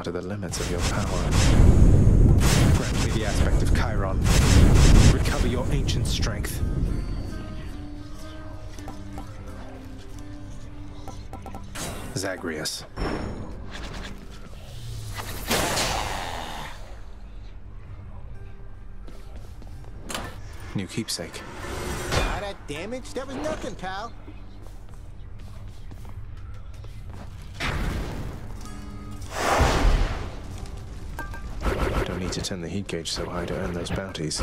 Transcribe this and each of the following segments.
What are the limits of your power? Grant me the aspect of Chiron. Recover your ancient strength. Zagreus. New keepsake. All that damage? That was nothing, pal. Don't need to turn the heat gauge so high to earn those bounties.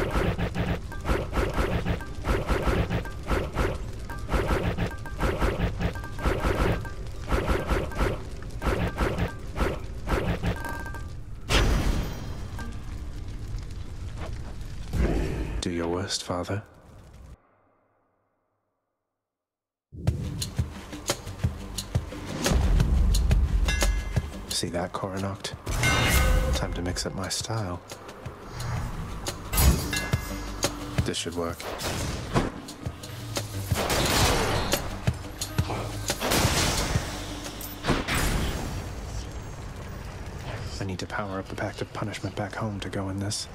Do your worst, Father. See that, Coronoct? Time to mix up my style. This should work. I need to power up the Pact of Punishment back home to go in this.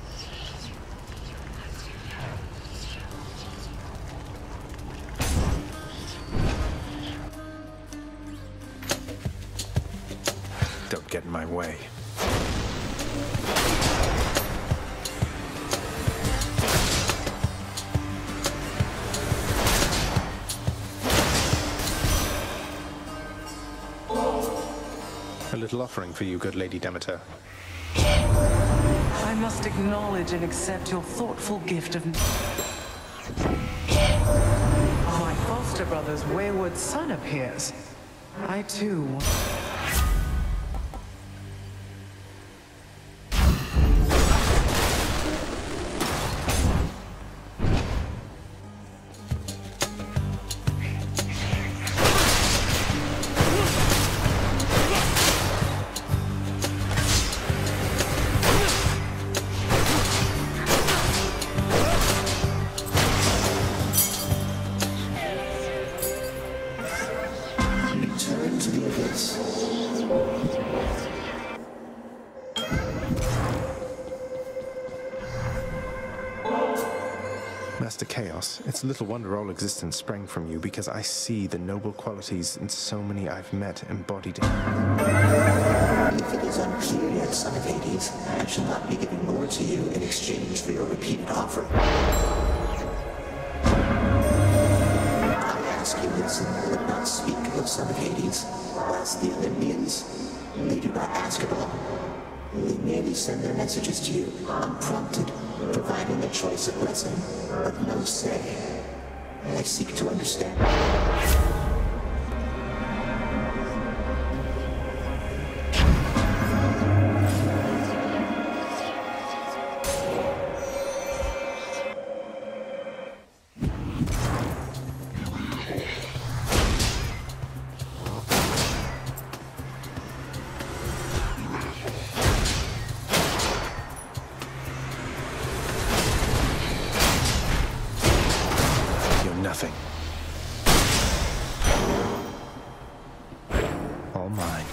Don't get in my way. A little offering for you, good Lady Demeter. I must acknowledge and accept your thoughtful gift of... My foster brother's wayward son appears. I too... Master Chaos, it's little wonder all existence sprang from you, because I see the noble qualities in so many I've met embodied in... If it is unclear yet, son of Hades, I shall not be giving more to you in exchange for your repeated offer. I ask you listen, but not speak, O son of Hades, whilst the Olympians, they do not ask at all. They merely send their messages to you, unprompted, providing the choice of blessing, but no say. I seek to understand. Nothing. All mine.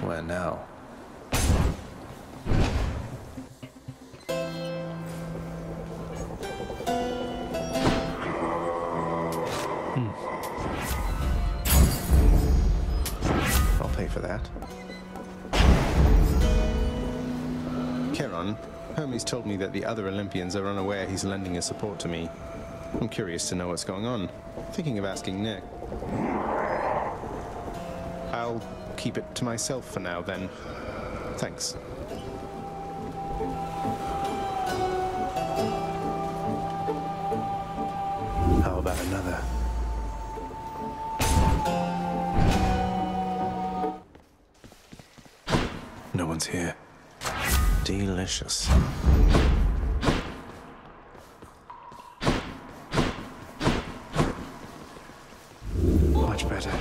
Where now? I'll pay for that. Charon, Hermes told me that the other Olympians are unaware he's lending his support to me. I'm curious to know what's going on. Thinking of asking Nick. I'll keep it to myself for now, then. Thanks. How about another? No one's here. Delicious. Much better.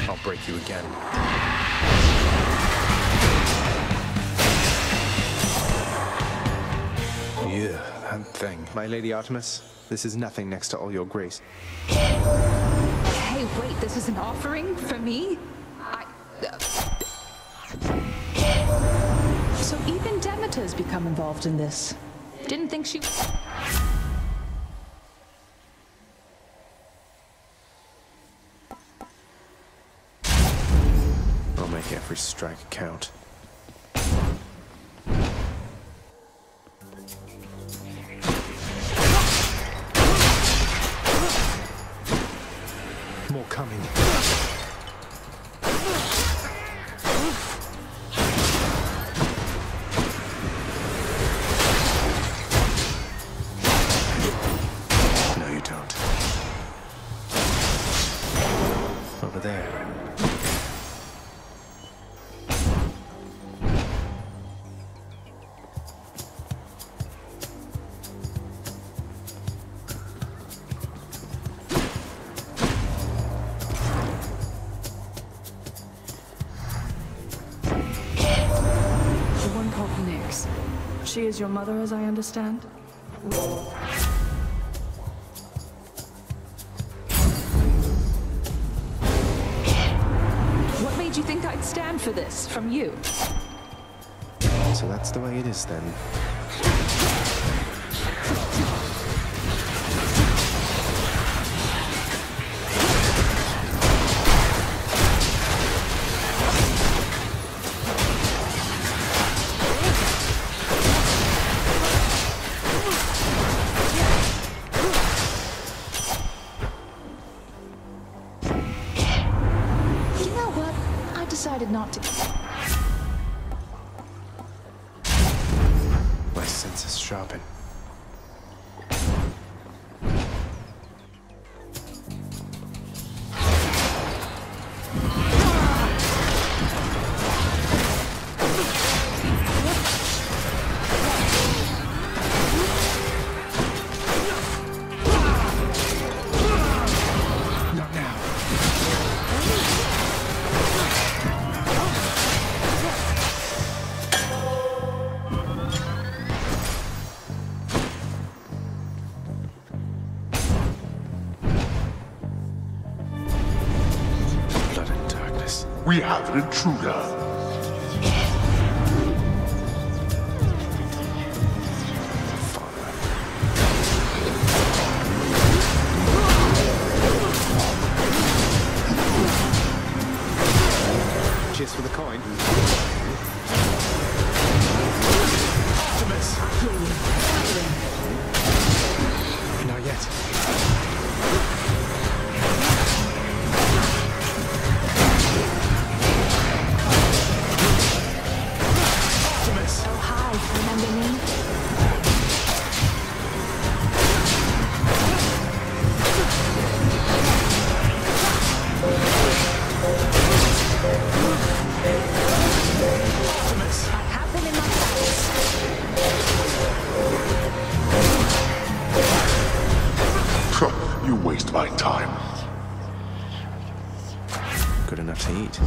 I'll break you again. Yeah, that thing. My Lady Artemis, this is nothing next to all your grace. Hey, wait, this is an offering for me? So even Demeter's become involved in this. Didn't think she... I'll make every strike count. More coming. No, you don't. Over there. She is your mother, as I understand? What made you think I'd stand for this from you? So that's the way it is then. Not to. My senses sharpen. Not now. We have an intruder. Cheers for the coin. Artemis! Not yet. You waste my time. Good enough to eat.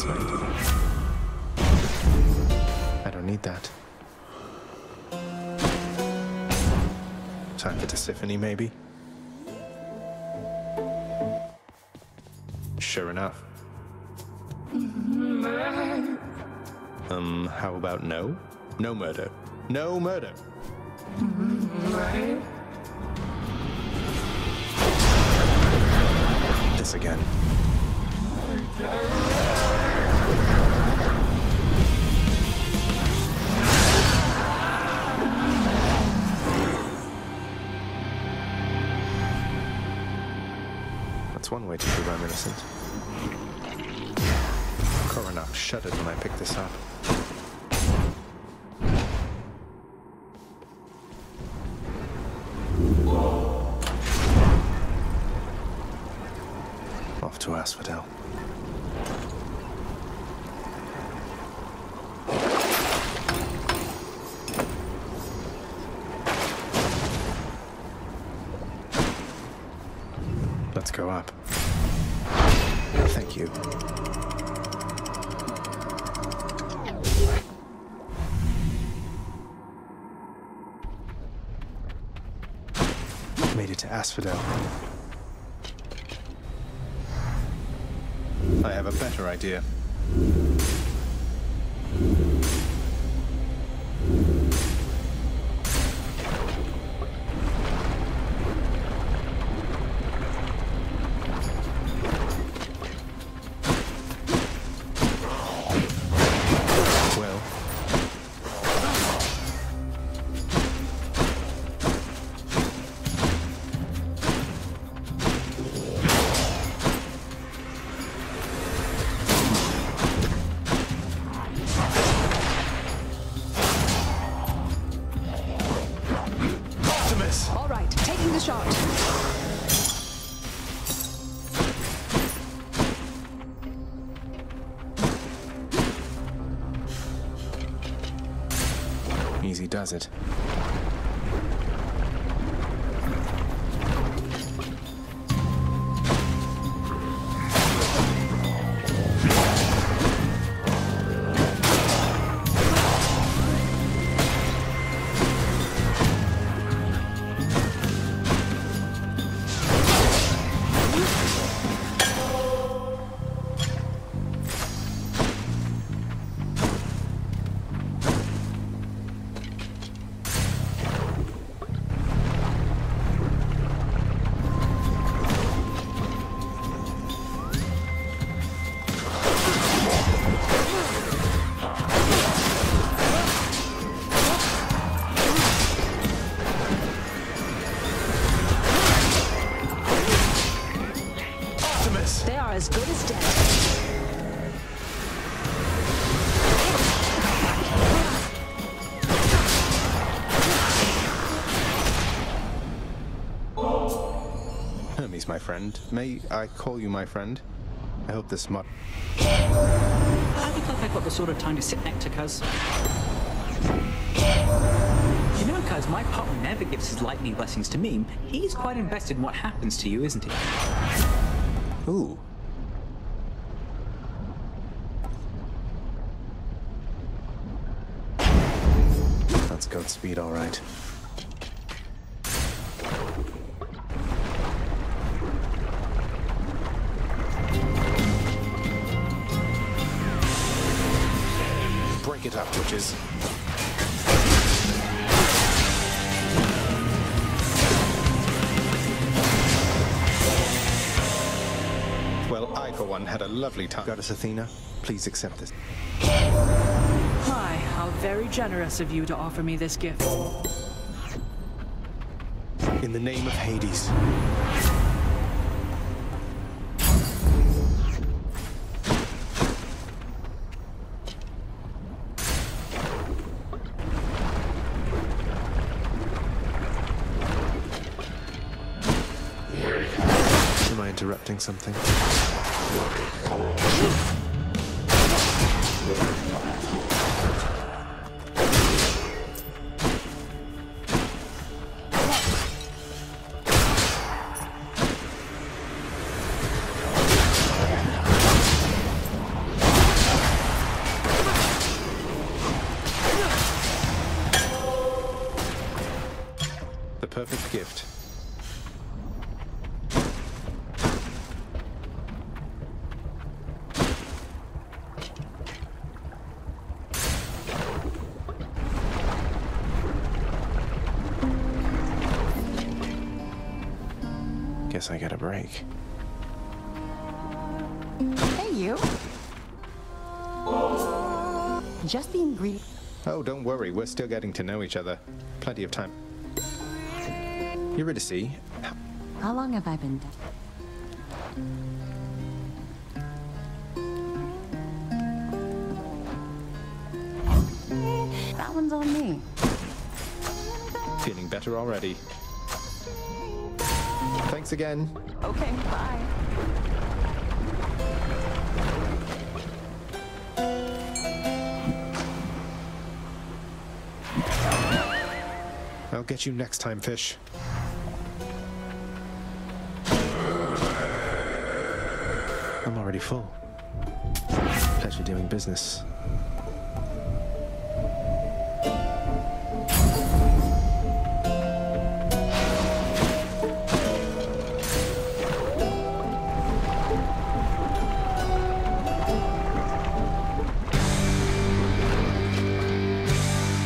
sense, mate. I don't need that. Time for Tisiphone, maybe? Sure enough. How about no? No murder. No murder! This again. That's one way to prove I'm innocent. Coronup shuddered when I picked this up. Off to Asphodel. Let's go up. Thank you. Made it to Asphodel. I have a better idea. Easy does it. As good as dead. Hermes, my friend. May I call you my friend? I hope this mod. I look like I've got the sort of time to sit next to Cuz. You know, Cuz, my partner never gives his lightning blessings to me. He's quite invested in what happens to you, isn't he? Ooh. That's goat speed, all right. Break it up, witches. Well, I, for one, had a lovely time. Goddess Athena, please accept this. Hi, how very generous of you to offer me this gift. In the name of Hades. Am I interrupting something? Guess I get a break. Hey, you. Just the ingredient. Oh, don't worry. We're still getting to know each other. Plenty of time. Eurydice. How long have I been dead? That one's on me. Feeling better already. Thanks again. Okay, bye. I'll get you next time, fish. I'm already full. Pleasure doing business.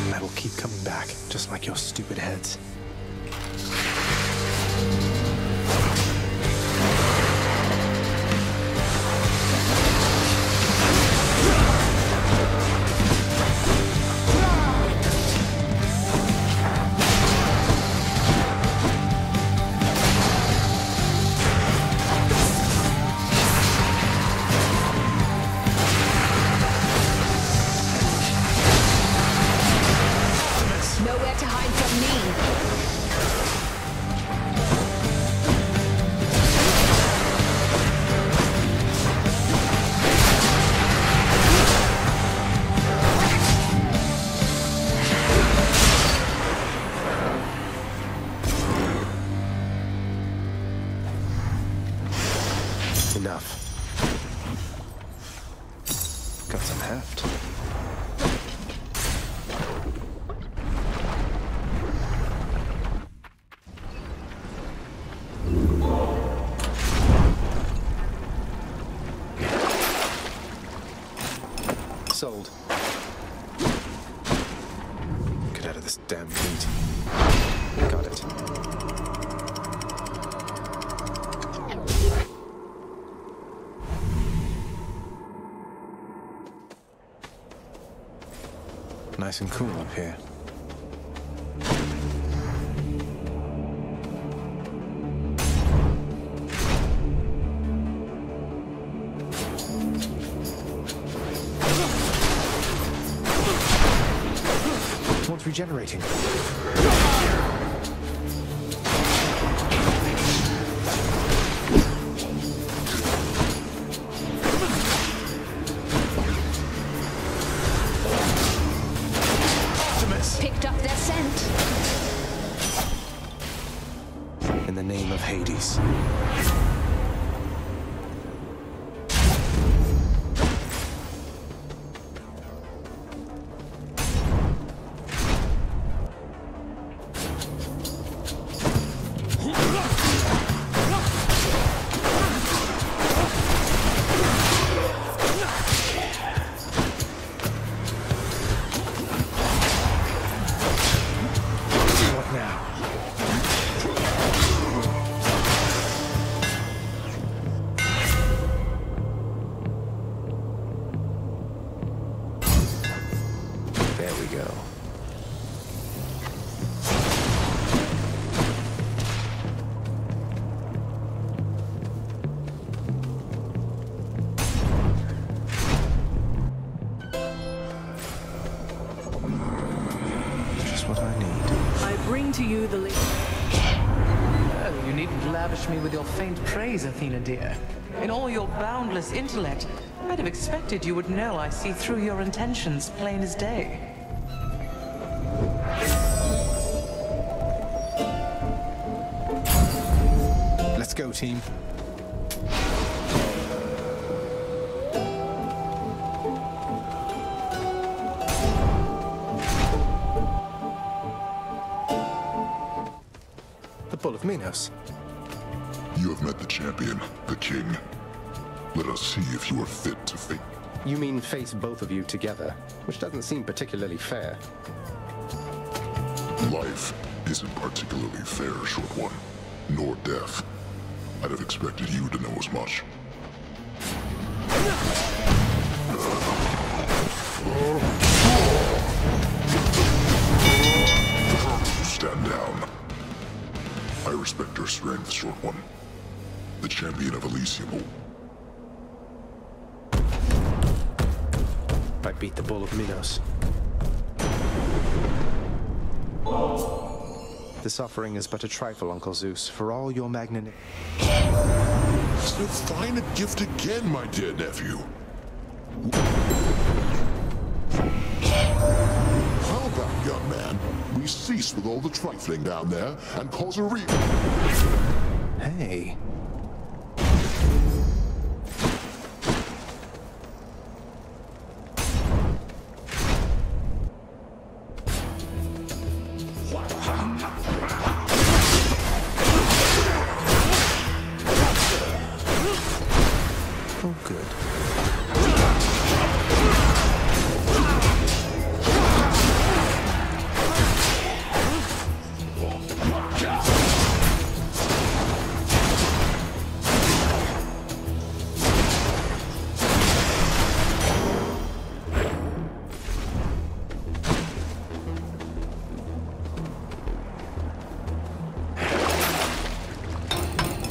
I will keep coming back, just like your stupid heads. Nowhere to hide from me. Enough. Got some heft. Sold. Get out of this damn heat. Got it. Nice and cool up here. One's regenerating. Picked up their scent. In the name of Hades. What now? There we go. Just what I need. I bring to you the Oh, you needn't lavish me with your faint praise, Athena dear. In all your boundless intellect, I'd have expected you would know I see through your intentions plain as day. Let's go, team. The Bull of Minos. You have met the champion, the king. Let us see if you are fit to face. You mean face both of you together, which doesn't seem particularly fair. Life isn't particularly fair, short one, nor death. I'd have expected you to know as much. Stand down. I respect your strength, short one. The champion of Elysium. I beat the bull of Minos. This offering is but a trifle, Uncle Zeus, for all your magnanimity. So fine a gift again, my dear nephew. How about, young man, we cease with all the trifling down there and cause a real... Hey. Oh, good.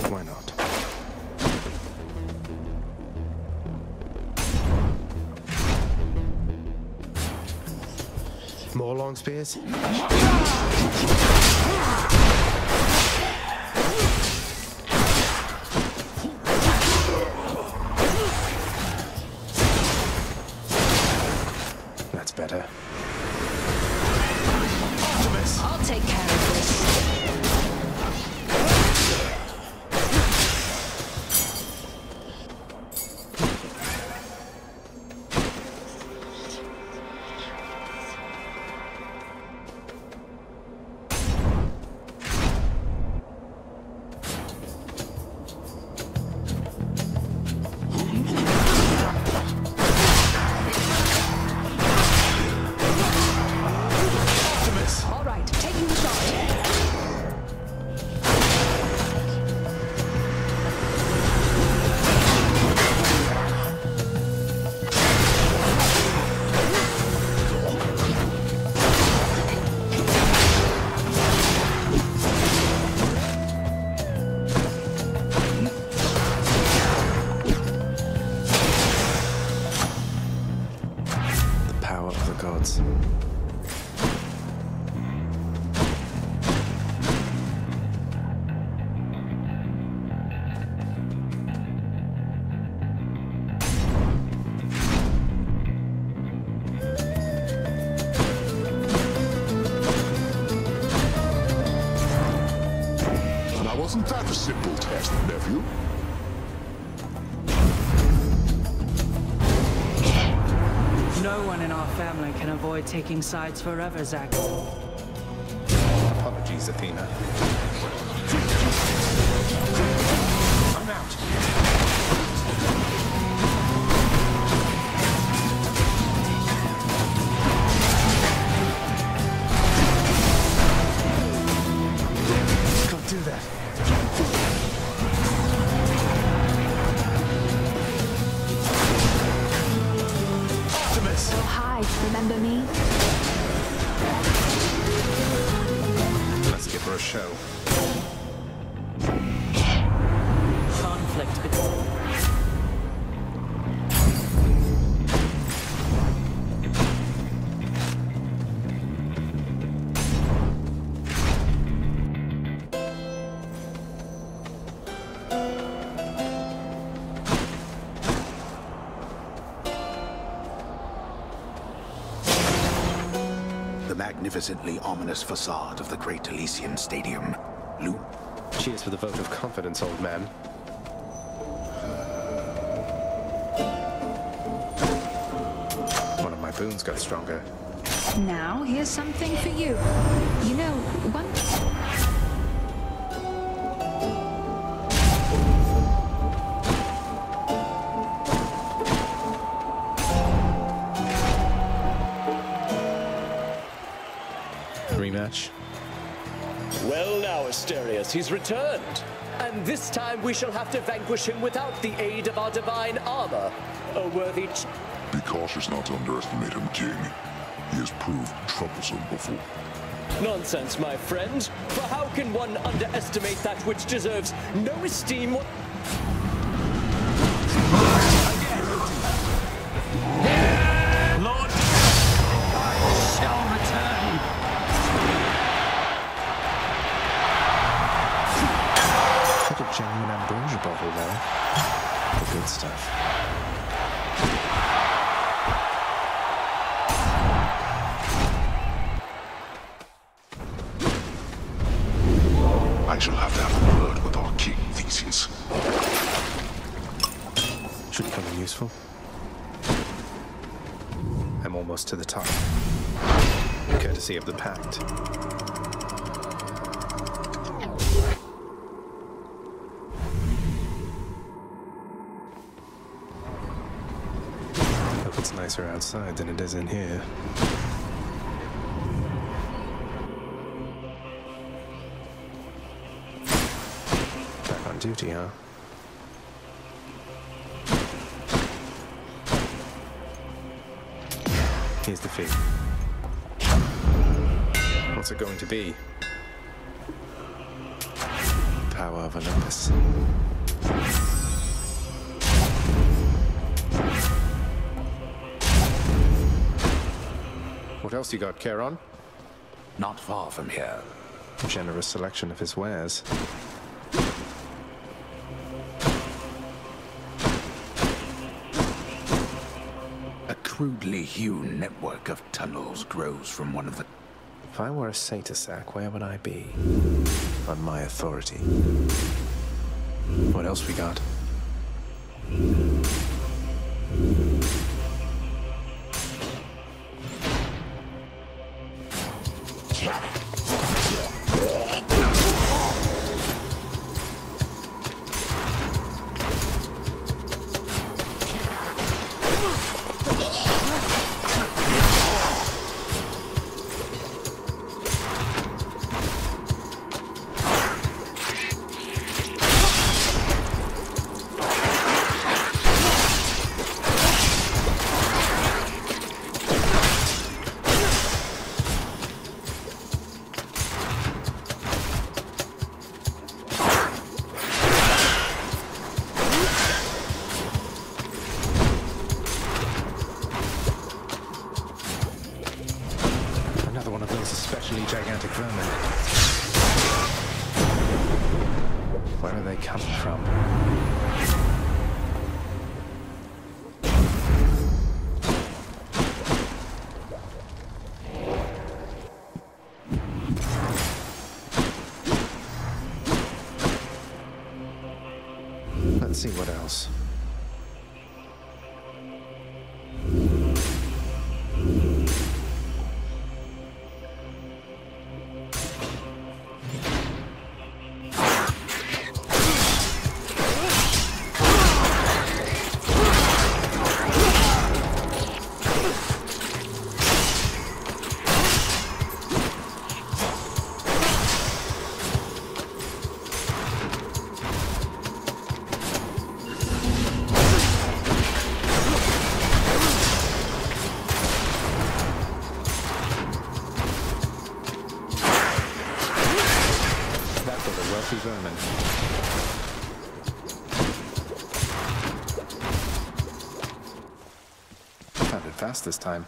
Why not? More long spears? That's better. I'll take care of this. All right, taking the shot. The power of the gods. Now wasn't that a simple test, nephew? No one in our family can avoid taking sides forever, Zack. Apologies, Athena. I'm out. Don't do that. Optimus! Oh, hi, remember me? Let's give her a show. Conflict between... The magnificently ominous facade of the Great Elysian Stadium. Lu? Cheers for the vote of confidence, old man. One of my boons got stronger. Now, here's something for you. You know, one... Rematch? Well now, Asterius, he's returned. And this time we shall have to vanquish him without the aid of our divine armor. A worthy Be cautious not to underestimate him, King. He has proved troublesome before. Nonsense, my friend. For how can one underestimate that which deserves no esteem? Lord, I shall return. Like a genuine ambrosia bottle there. The good stuff. I shall have to have a word with our king, Theseus. Should come in useful. I'm almost to the top. Courtesy of the pact. Hope it's nicer outside than it is in here. Back on duty, huh? Here's the fee. What's it going to be? Power of Olympus. What else you got, Charon? Not far from here. A generous selection of his wares. A crudely hewn network of tunnels grows from one of the... If I were a satyr sack, where would I be? On my authority. What else we got? Gigantic vermin. Where are they coming from? Let's see what else. Vermin. Found it fast this time.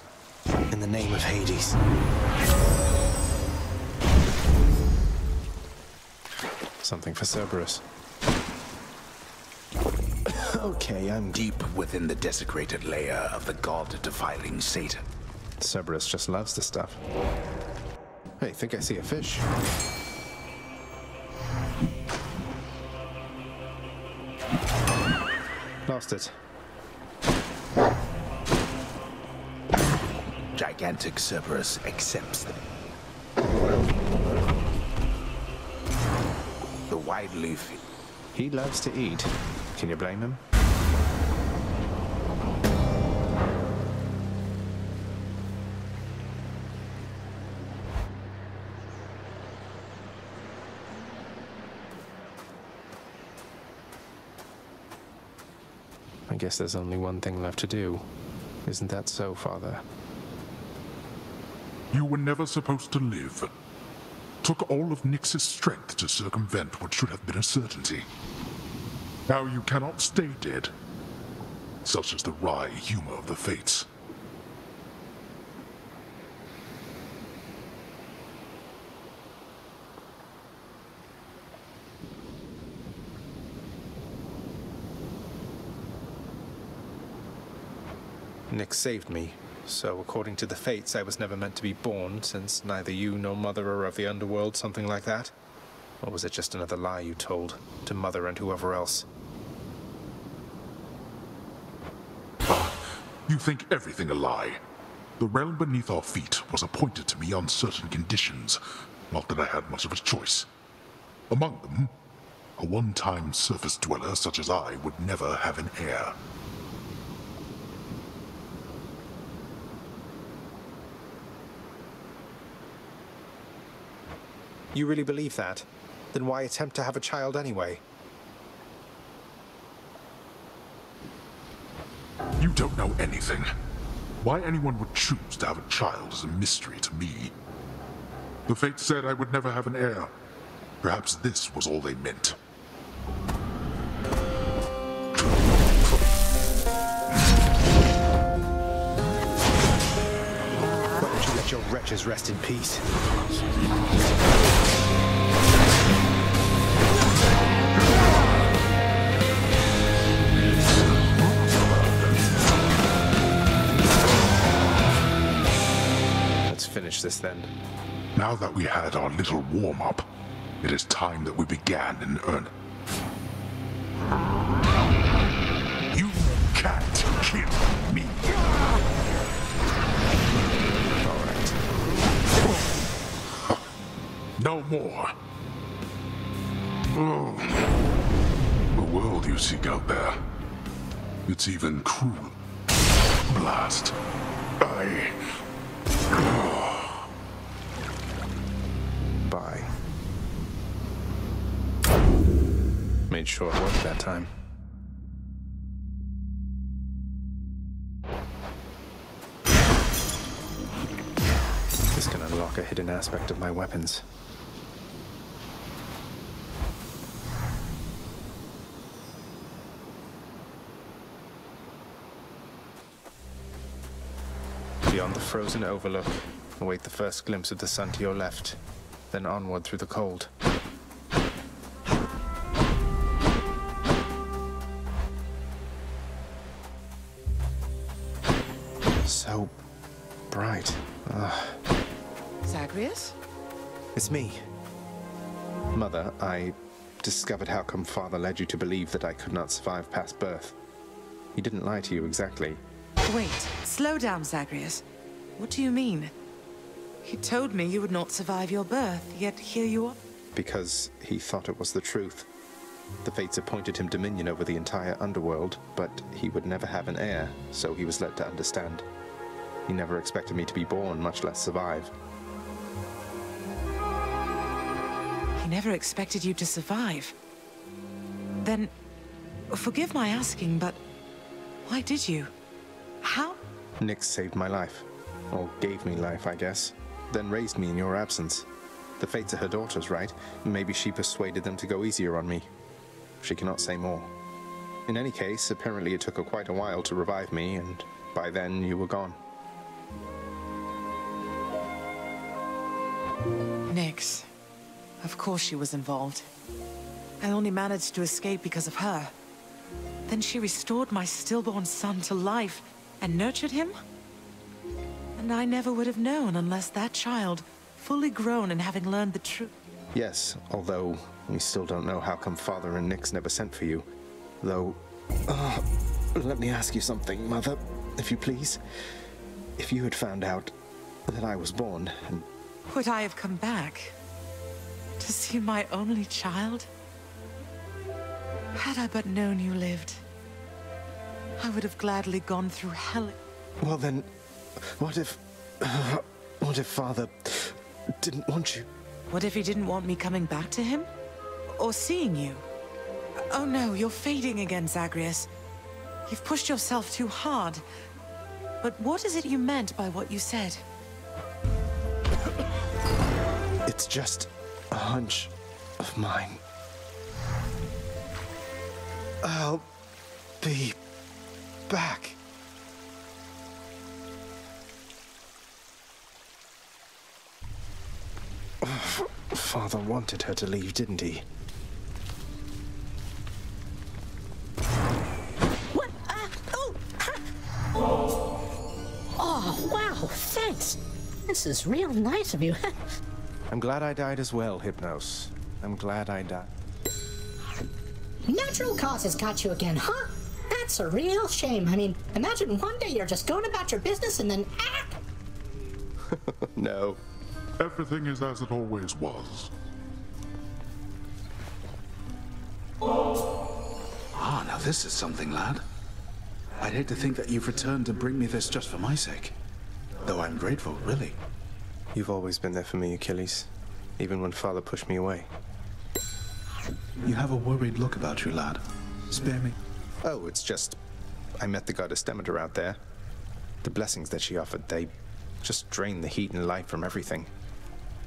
In the name of Hades. Something for Cerberus. Okay, I'm deep within the desecrated layer of the god-defiling Satan. Cerberus just loves the stuff. Hey, think I see a fish. Lost it. Gigantic Cerberus accepts them. The wide leaf. He loves to eat. Can you blame him? I guess there's only one thing left to do. Isn't that so, Father? You were never supposed to live. Took all of Nyx's strength to circumvent what should have been a certainty. Now you cannot stay dead. Such is the wry humor of the fates. Nyx saved me, so according to the fates, I was never meant to be born, since neither you nor Mother are of the underworld, something like that? Or was it just another lie you told, to Mother and whoever else? You think everything a lie. The realm beneath our feet was appointed to me on certain conditions, not that I had much of a choice. Among them, a one-time surface dweller such as I would never have an heir. You really believe that? Then why attempt to have a child anyway? You don't know anything. Why anyone would choose to have a child is a mystery to me. The fates said I would never have an heir. Perhaps this was all they meant. Why don't you let your wretches rest in peace? Finish this then. Now that we had our little warm-up, it is time that we began in earnest. You can't kill me. All right. No more. Oh. The world you seek out there. It's even cruel. Blast. Bye. Made sure it worked that time. This can unlock a hidden aspect of my weapons. Beyond the frozen overlook, await the first glimpse of the sun to your left, then onward through the cold. So bright. Zagreus? It's me. Mother, I discovered how come Father led you to believe that I could not survive past birth. He didn't lie to you exactly. Wait, slow down, Zagreus. What do you mean? He told me you would not survive your birth, yet here you are. Because he thought it was the truth. The fates appointed him dominion over the entire underworld, but he would never have an heir, so he was led to understand. He never expected me to be born, much less survive. He never expected you to survive. Then, forgive my asking, but why did you? How? Nyx saved my life. Or gave me life, I guess. Then raised me in your absence. The fates are her daughters, right? Maybe she persuaded them to go easier on me. She cannot say more. In any case, apparently it took her quite a while to revive me, and by then you were gone. Nyx. Of course she was involved. I only managed to escape because of her. Then she restored my stillborn son to life and nurtured him? And I never would have known unless that child, fully grown and having learned the truth. Yes, although we still don't know how come Father and Nyx never sent for you. Though, let me ask you something, Mother, if you please. If you had found out that I was born and... Would I have come back? To see my only child? Had I but known you lived, I would have gladly gone through hell. Well then, what if Father didn't want you? What if he didn't want me coming back to him? Or seeing you? Oh no, you're fading again, Zagreus. You've pushed yourself too hard. But what is it you meant by what you said? It's just a hunch of mine. I'll be back. Father wanted her to leave, didn't he? What? Oh, wow, thanks. This is real nice of you. I'm glad I died as well, Hypnos. I'm glad I died. Natural causes got you again, huh? That's a real shame. I mean, imagine one day you're just going about your business and then No. Everything is as it always was. Ah, now this is something, lad. I'd hate to think that you've returned to bring me this just for my sake. Though I'm grateful, really. You've always been there for me, Achilles. Even when Father pushed me away. You have a worried look about you, lad. Spare me. Oh, it's just... I met the goddess Demeter out there. The blessings that she offered, they just drained the heat and life from everything.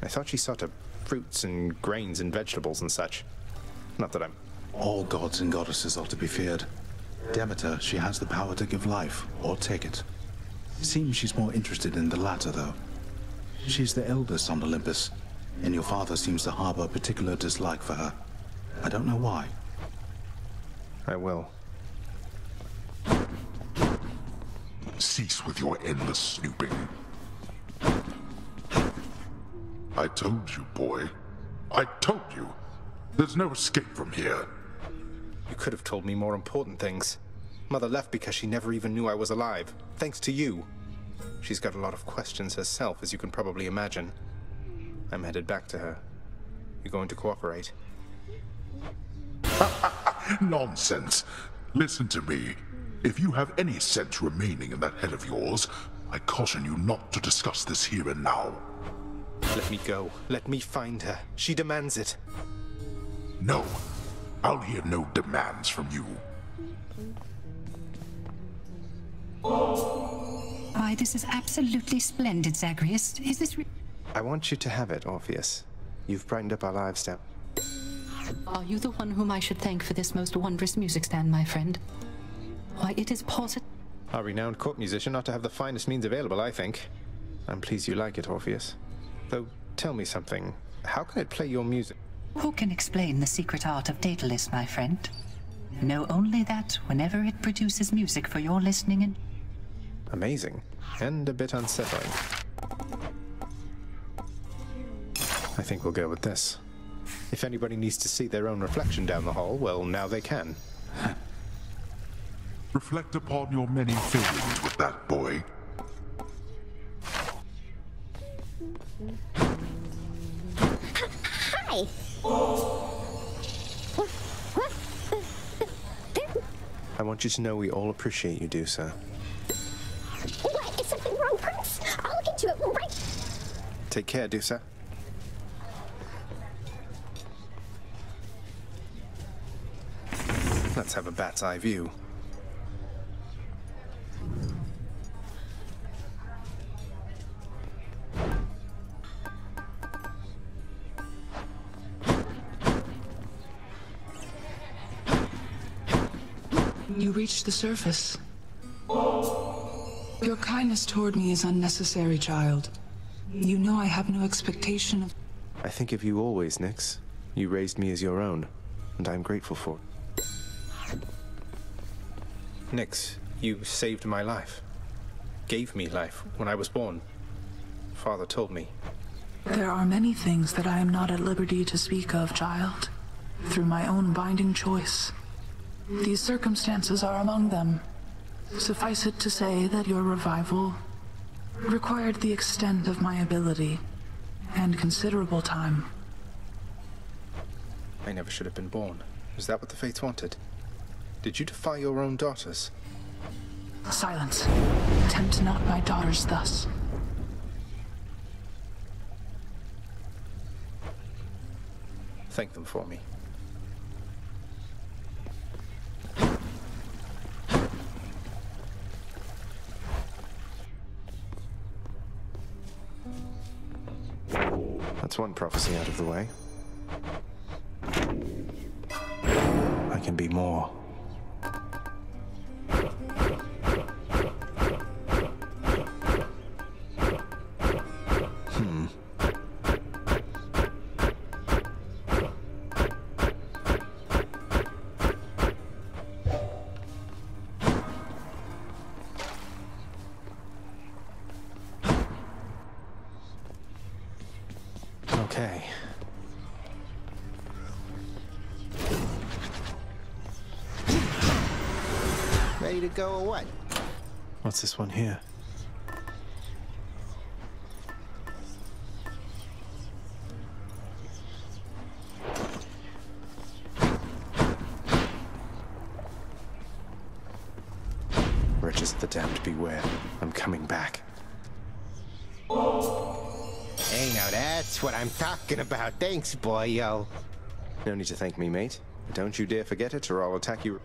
I thought she saw to fruits and grains and vegetables and such. Not that I'm... All gods and goddesses are to be feared. Demeter, she has the power to give life, or take it. Seems she's more interested in the latter, though. She's the eldest on Olympus, and your father seems to harbor a particular dislike for her. I don't know why. I will. Cease with your endless snooping. I told you, boy. I told you. There's no escape from here. You could have told me more important things. Mother left because she never even knew I was alive, thanks to you. She's got a lot of questions herself, as you can probably imagine. I'm headed back to her. You going to cooperate? Nonsense. Listen to me. If you have any sense remaining in that head of yours, I caution you not to discuss this here and now. Let me go. Let me find her. She demands it. No. I'll hear no demands from you. Why, this is absolutely splendid, Zagreus. Is this I want you to have it, Orpheus. You've brightened up our lives down. Are you the one whom I should thank for this most wondrous music stand, my friend? Why, it is positive. A renowned court musician ought to have the finest means available, I think. I'm pleased you like it, Orpheus. Though, tell me something. How can it play your music? Who can explain the secret art of Daedalus, my friend? Know only that whenever it produces music for your listening and... Amazing. And a bit unsettling. I think we'll go with this. If anybody needs to see their own reflection down the hall, well, now they can. Reflect upon your many failings with that boy. Hi. I want you to know we all appreciate you, Dusa. What? Is something wrong, Prince? I'll look into it right. Take care, Dusa. Let's have a bat's eye view. You reached the surface. Your kindness toward me is unnecessary, child. You know I have no expectation of... I think of you always, Nyx. You raised me as your own, and I'm grateful for it. Nyx, you saved my life. Gave me life when I was born. Father told me. There are many things that I am not at liberty to speak of, child. Through my own binding choice. These circumstances are among them. Suffice it to say that your revival required the extent of my ability and considerable time. I never should have been born. Is that what the Fates wanted? Did you defy your own daughters? Silence. Tempt not my daughters thus. Thank them for me. one prophecy out of the way. I can be more. Okay. Ready to go or what? What's this one here? Riches of the damned beware. I'm coming back. Hey, now that's what I'm talking about. Thanks, boyo. No need to thank me, mate. Don't you dare forget it, or I'll attack you.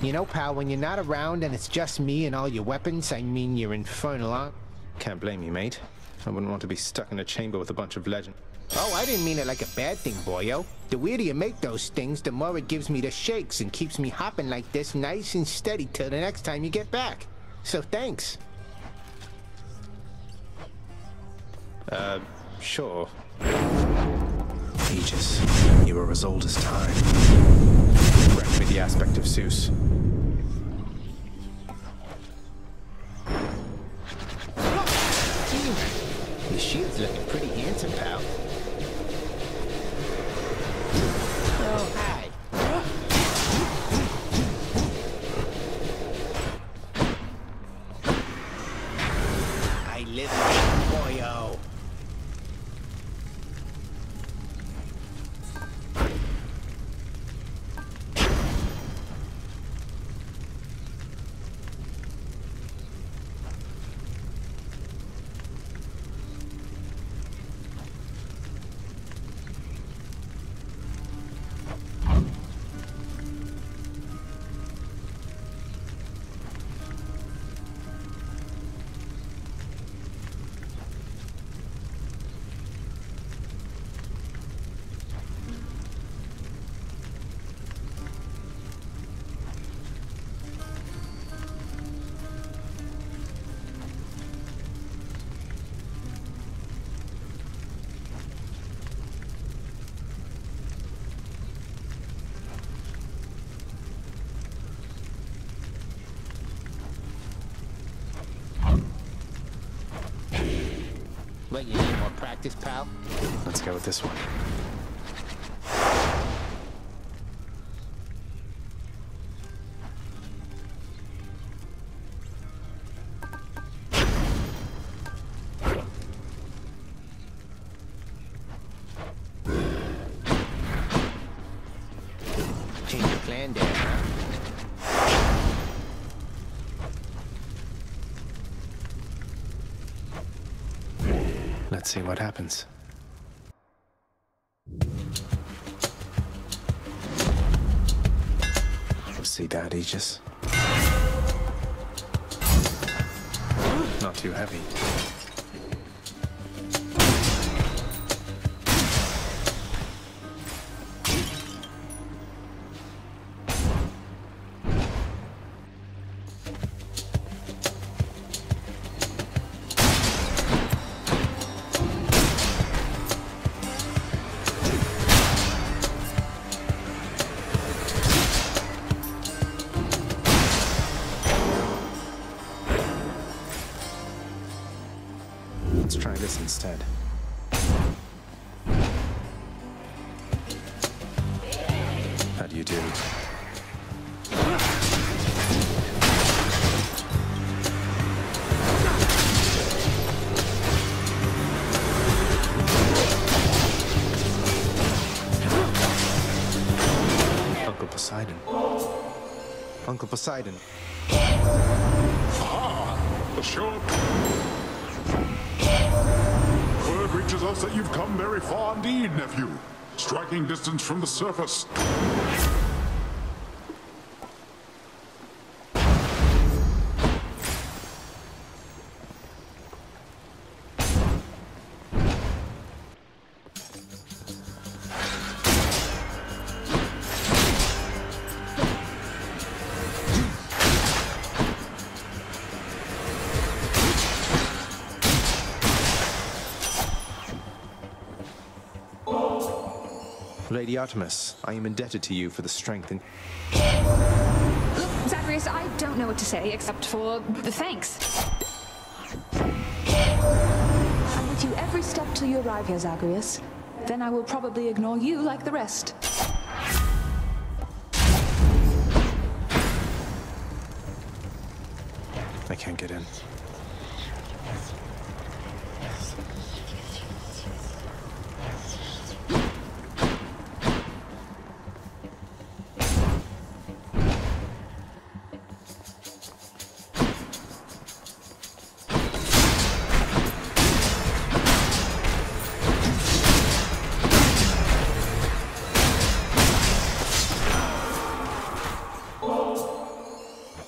You know, pal, when you're not around and it's just me and all your weapons, I mean your infernal arm. Can't blame you, mate. I wouldn't want to be stuck in a chamber with a bunch of legends. Oh, I didn't mean it like a bad thing, boyo. The weirder you make those things, the more it gives me the shakes and keeps me hopping like this nice and steady till the next time you get back. So thanks. Sure. Aegis, you are as old as time. Grant me the aspect of Zeus. Your shield's looking pretty handsome, pal. Oh, hi. I live in boyo. What, you need more practice, pal? Let's go with this one. Change your plan there, huh? Let's see what happens. See that, Aegis? Not too heavy. Let's try this instead. How do you do? Uncle Poseidon. Uncle Poseidon. Ah, the short. Word reaches us that you've come very far indeed, nephew. Striking distance from the surface. Lady Artemis, I am indebted to you for the strength and... Zagreus, I don't know what to say except for thanks. I'm with you every step till you arrive here, Zagreus. Then I will probably ignore you like the rest. I can't get in.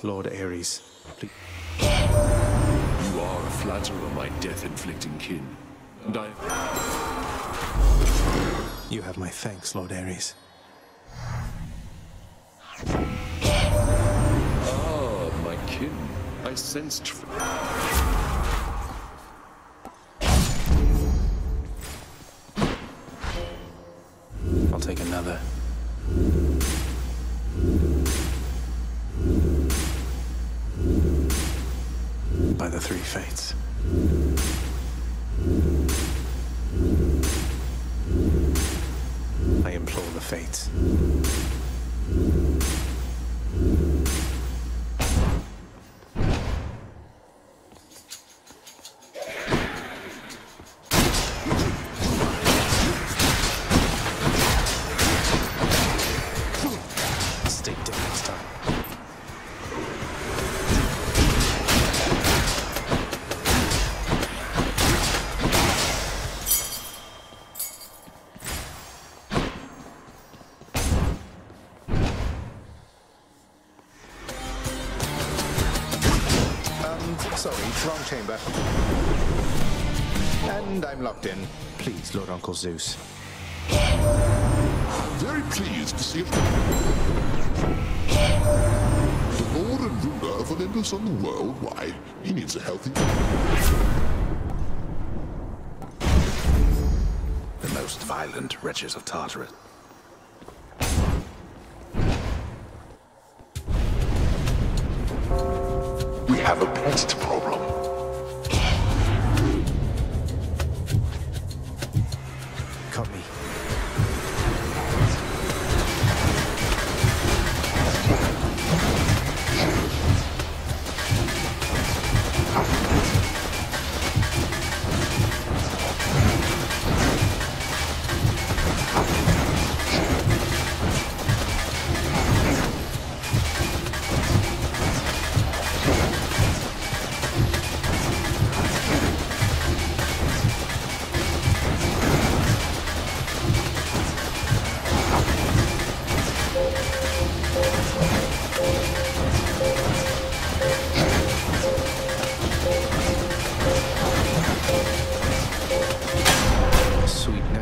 Lord Ares, please. You are a flatterer, my death-inflicting kin, and I... You have my thanks, Lord Ares. Ah, my kin. I sensed... I'll take another. By the three fates. I implore the fates. Stay dead next time. Sorry, wrong chamber. And I'm locked in. Please, Lord Uncle Zeus. Very pleased to see it. The Lord and ruler of Olympus on the world, why, he needs a healthy... The most violent wretches of Tartarus. We have a pest problem. Cut me.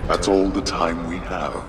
That's all the time we have.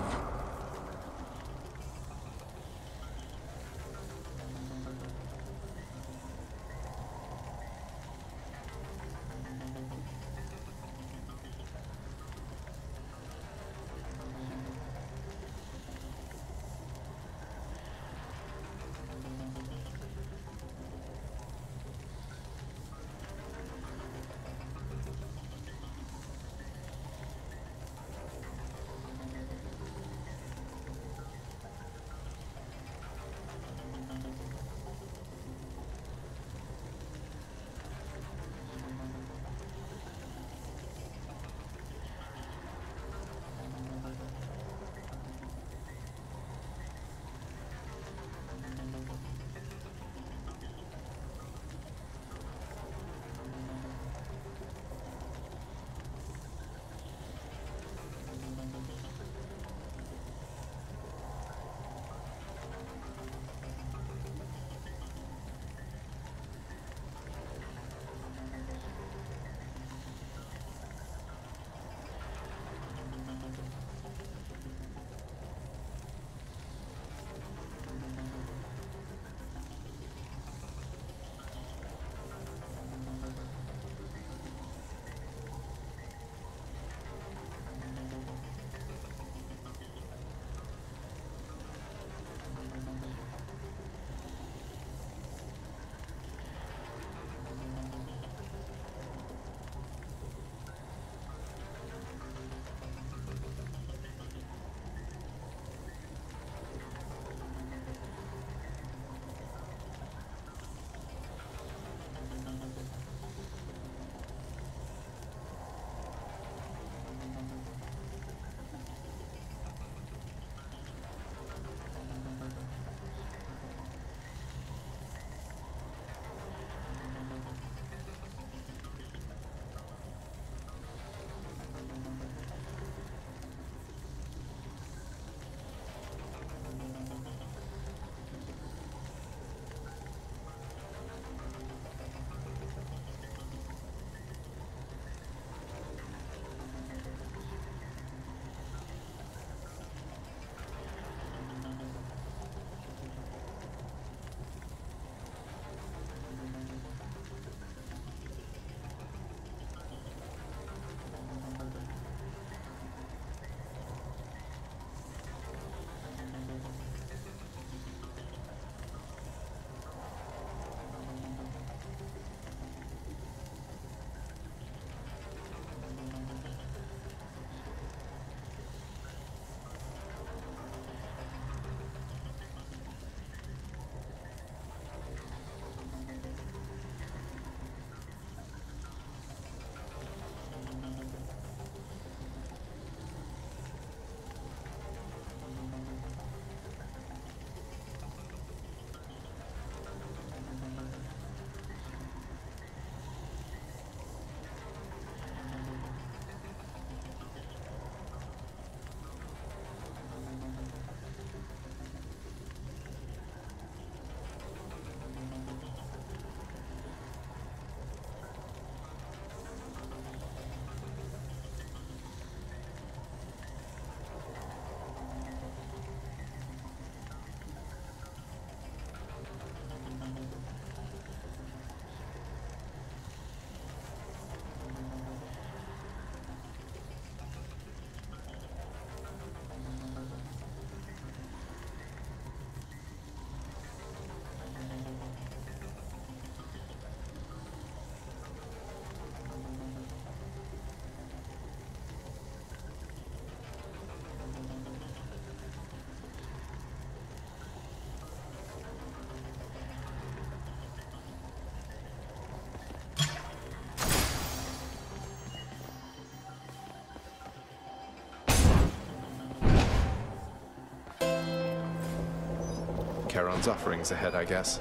Charon's offerings ahead, I guess.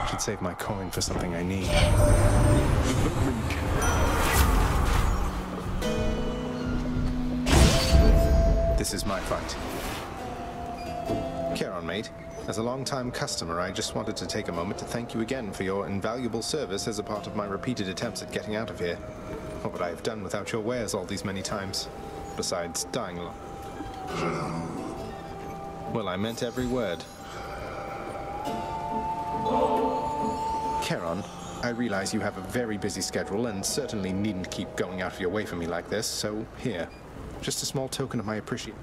Should save my coin for something I need. This is my fight. Charon, mate. As a long-time customer, I just wanted to take a moment to thank you again for your invaluable service as a part of my repeated attempts at getting out of here. What would I have done without your wares all these many times? Besides dying alone. Well, I meant every word. Charon, I realize you have a very busy schedule and certainly needn't keep going out of your way for me like this, so here. Just a small token of my appreciation.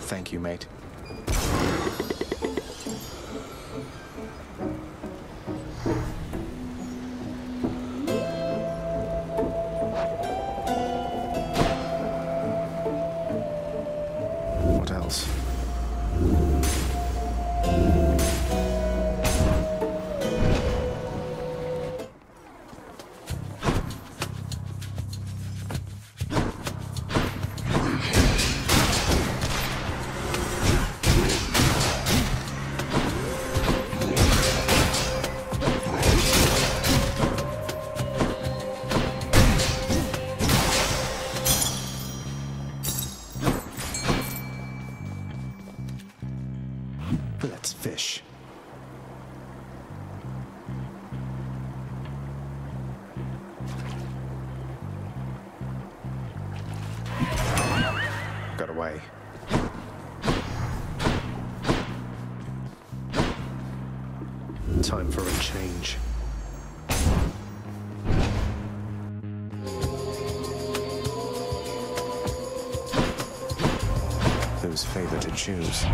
Thank you, mate. What else? Let's fish. Got away. Time for a change. Whose favor to choose?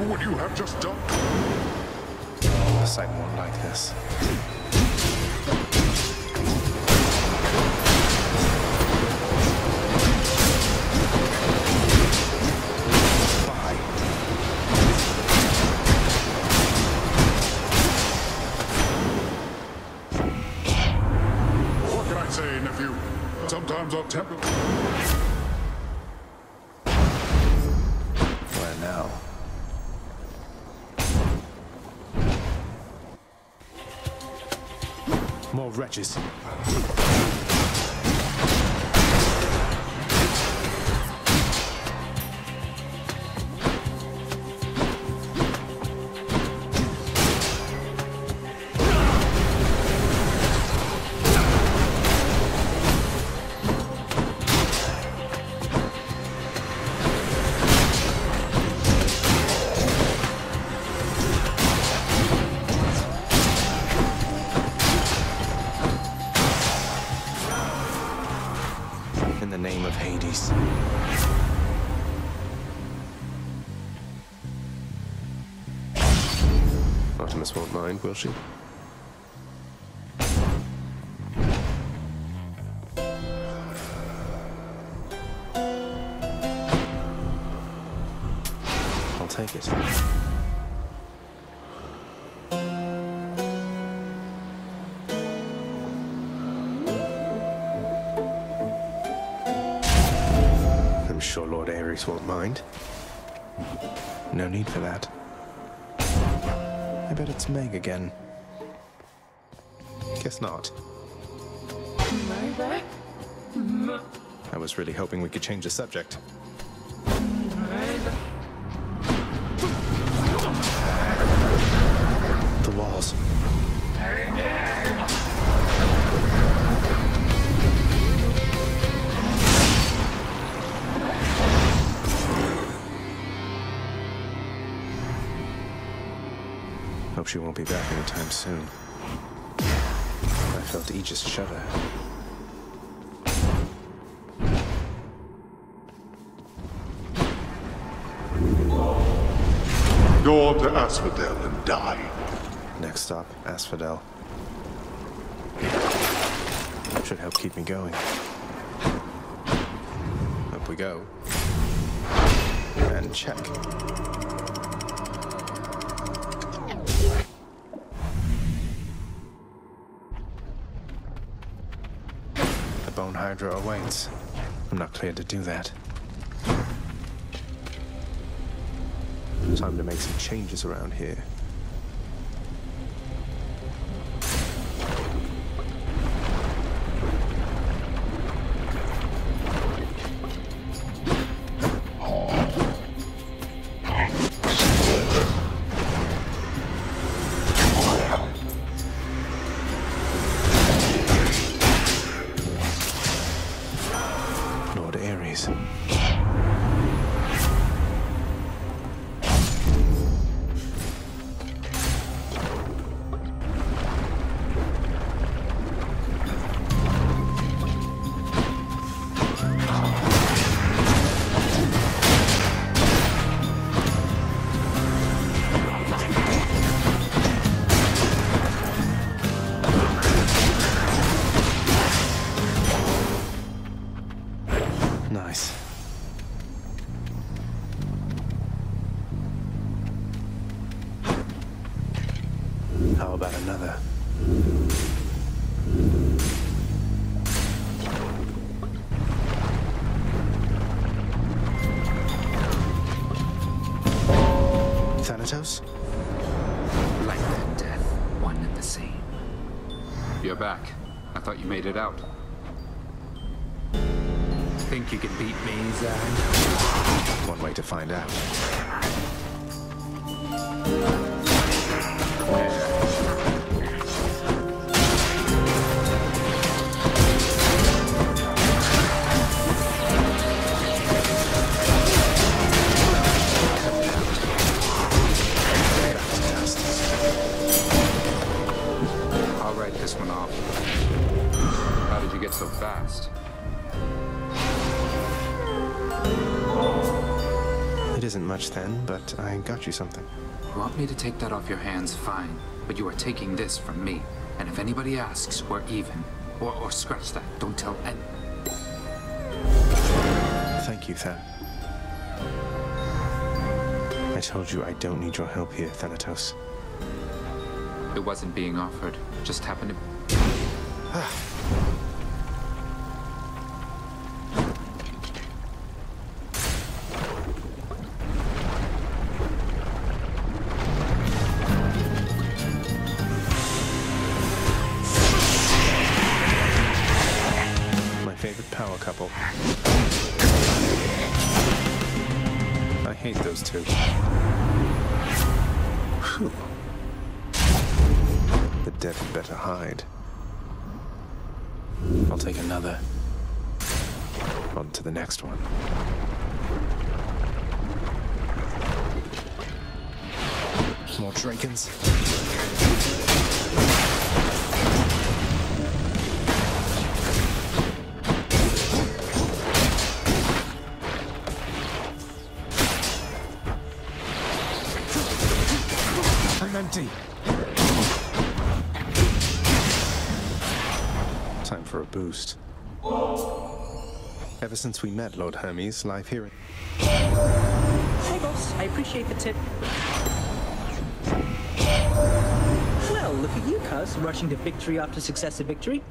What you have just done? A sight more like this. Bye. What can I say, nephew? Sometimes our temper... Where now? More wretches. In the name of Hades. Artemis won't mind, will she? I'll take it. I'm sure Lord Ares won't mind. No need for that. I bet it's Meg again. Guess not. I was really hoping we could change the subject. The walls. Hope she won't be back anytime soon. I felt Aegis shudder. Go on to Asphodel and die. Next stop, Asphodel. Should help keep me going. Up we go. And check. Bone Hydra awaits. I'm not cleared to do that. Time to make some changes around here. Nice. How about another? Thanatos? Life and death, one and the same. You're back. I thought you made it out. Think you can beat me, Zag? One way to find out. I'll write this one off. How did you get so fast? It isn't much then, but I got you something. You want me to take that off your hands, fine. But you are taking this from me. And if anybody asks, we're even. Or scratch that. Don't tell any. Thank you, Than. I told you I don't need your help here, Thanatos. It wasn't being offered. Just happened to... Power couple. I hate those two. Whew. The dead had better hide. I'll take another. On to the next one. More Drakens. Empty. Time for a boost. Ever since we met, Lord Hermes, life here... Hey, boss. I appreciate the tip. Well, look at you, cuz, rushing to victory after successive victory.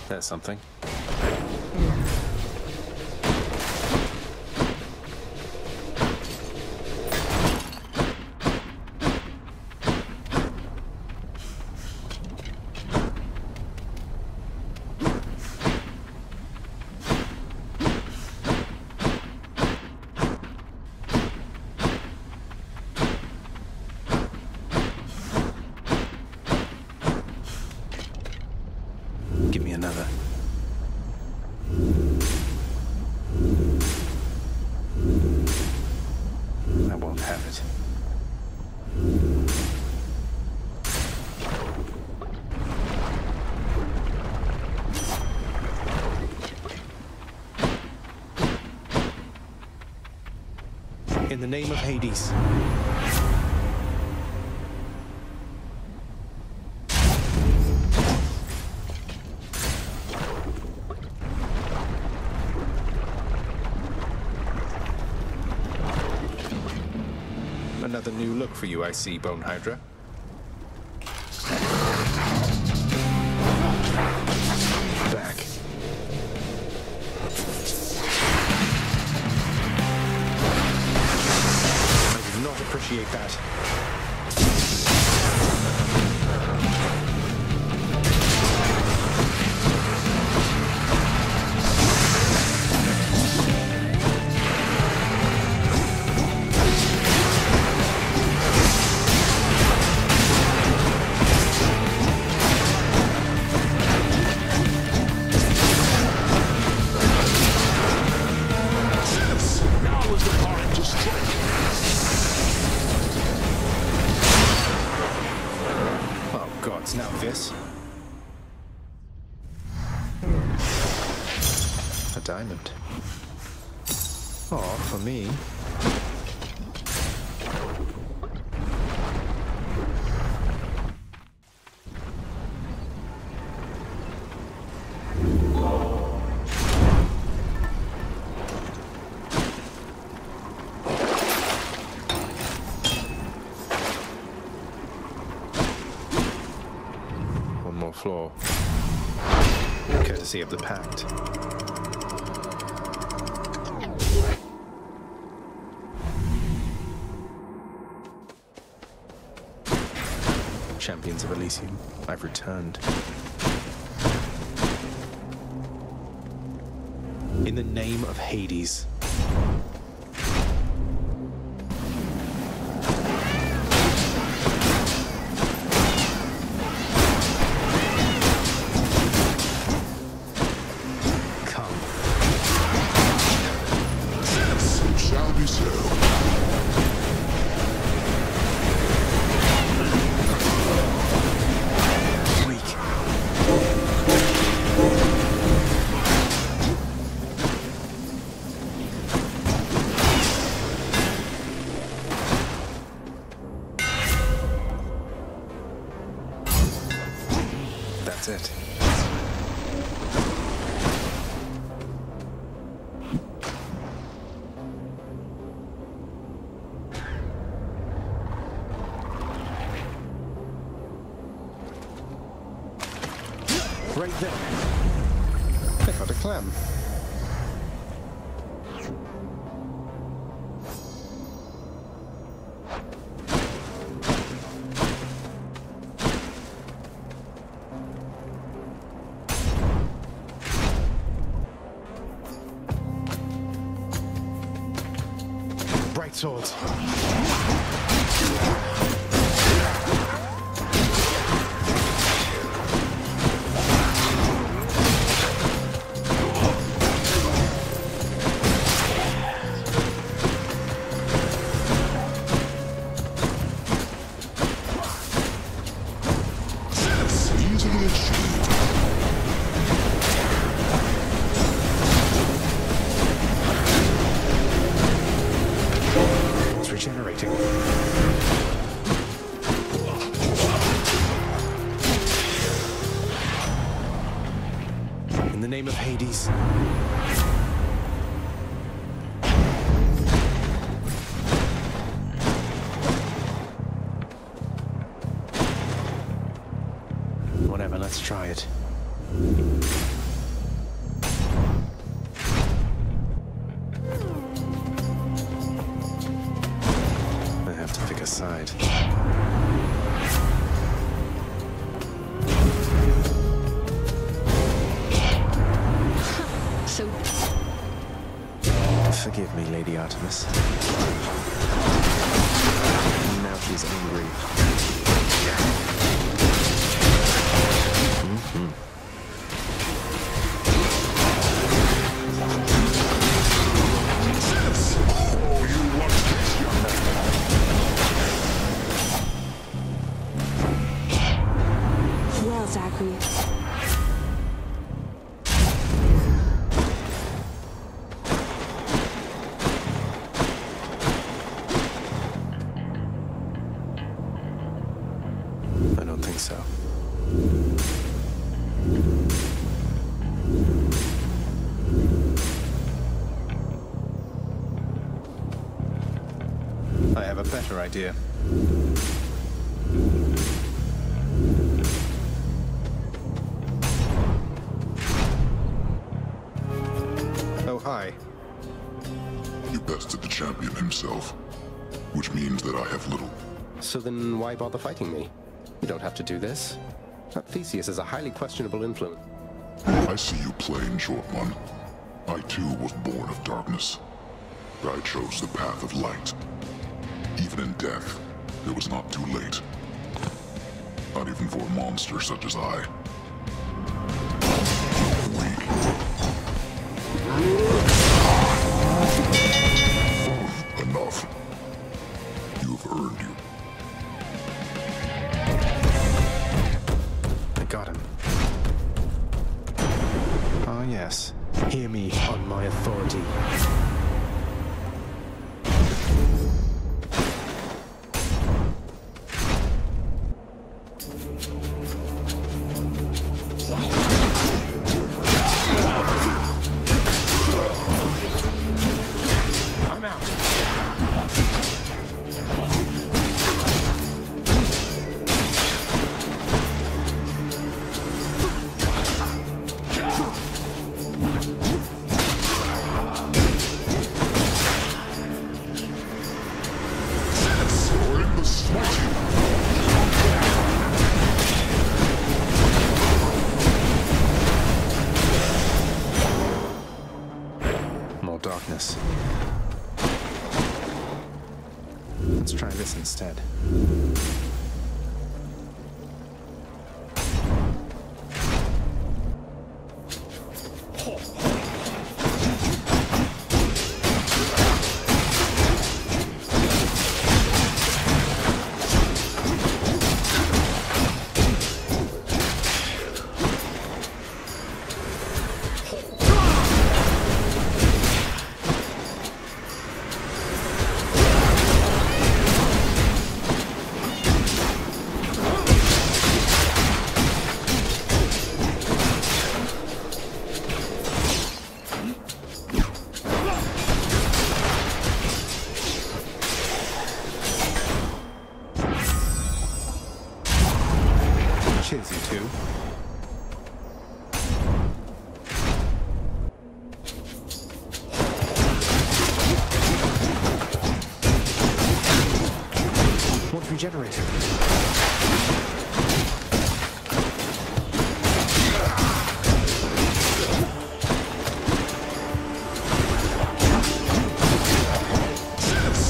There's something. Give me another. In the name of Hades. Another new look for you, I see, Bone Hydra. Back. I do not appreciate that. Now this. A diamond. Oh, for me. Floor. Courtesy of the Pact. Champions of Elysium, I've returned. In the name of Hades. That's it. Right there. I got a clam. Bright swords. Regenerating. In the name of Hades. Whatever, let's try it. Side. So... Forgive me, Lady Artemis. Now she's angry. better idea. Oh, hi. You bested the champion himself, which means that I have little. So then why bother fighting me? You don't have to do this. That Theseus is a highly questionable influence. I see you playing, short one. I too was born of darkness, but I chose the path of light. Even in death, it was not too late. Not even for a monster such as I. Enough. You have earned you. I got him. Oh, yes. Hear me on my authority. I'm out. More darkness. Let's try this instead. Cheers, you two. What's regenerated?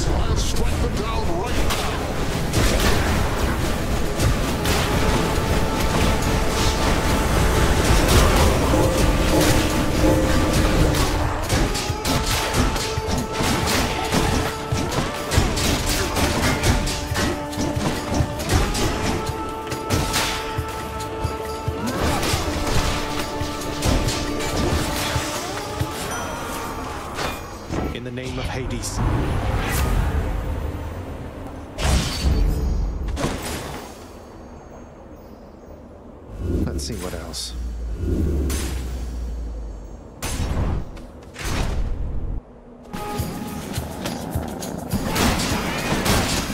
I'll strike them down right now. In the name of Hades. Let's see what else.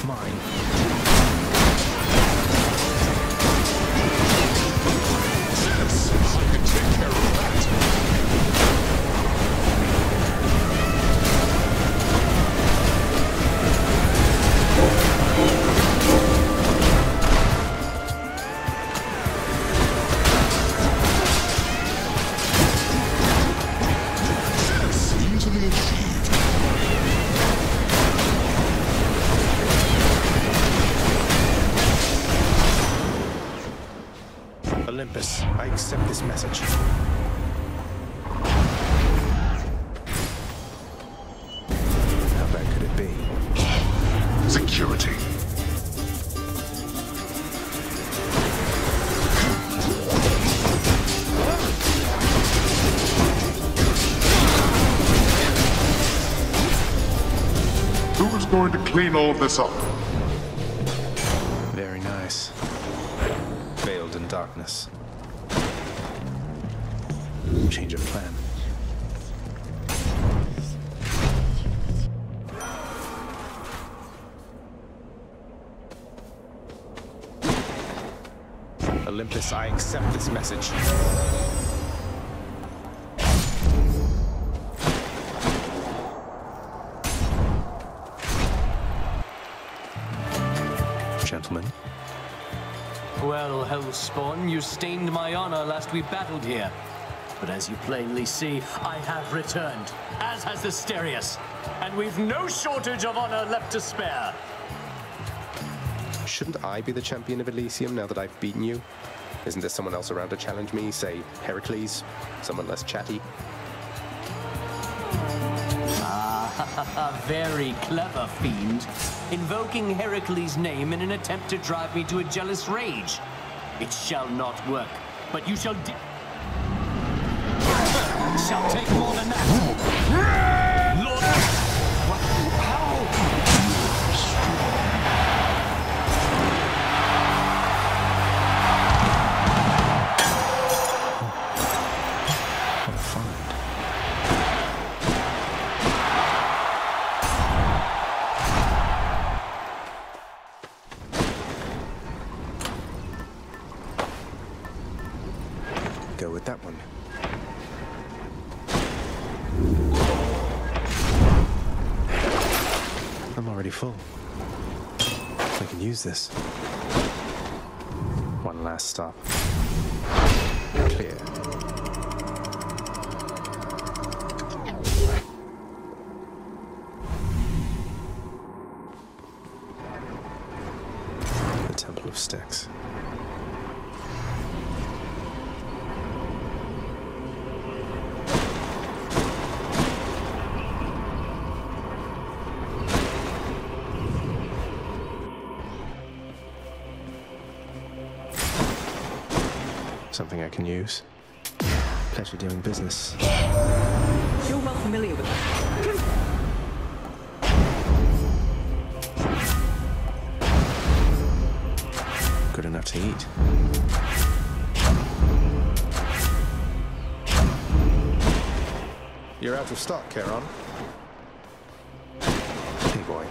Mine. Yes, I can take care of that. Easily achieved. Olympus, I accept this message. How bad could it be? Security. Who's going to clean all of this up? Very nice. Veiled in darkness. Change of plan. Olympus, I accept this message. Gentlemen. Well, Hellspawn, you stained my honor last we battled here. But as you plainly see, I have returned, as has Asterius. And we've no shortage of honor left to spare. Shouldn't I be the champion of Elysium now that I've beaten you? Isn't there someone else around to challenge me, say Heracles? Someone less chatty? Ah, very clever, fiend. Invoking Heracles' name in an attempt to drive me to a jealous rage. It shall not work, but you shall shall take more than that. Lord, Go with that one. I'm already full. I can use this. One last stop. Clear. The Temple of Styx. Something I can use. Pleasure doing business. You're well familiar with that. Good enough to eat. You're out of stock, Charon. Hey, boy.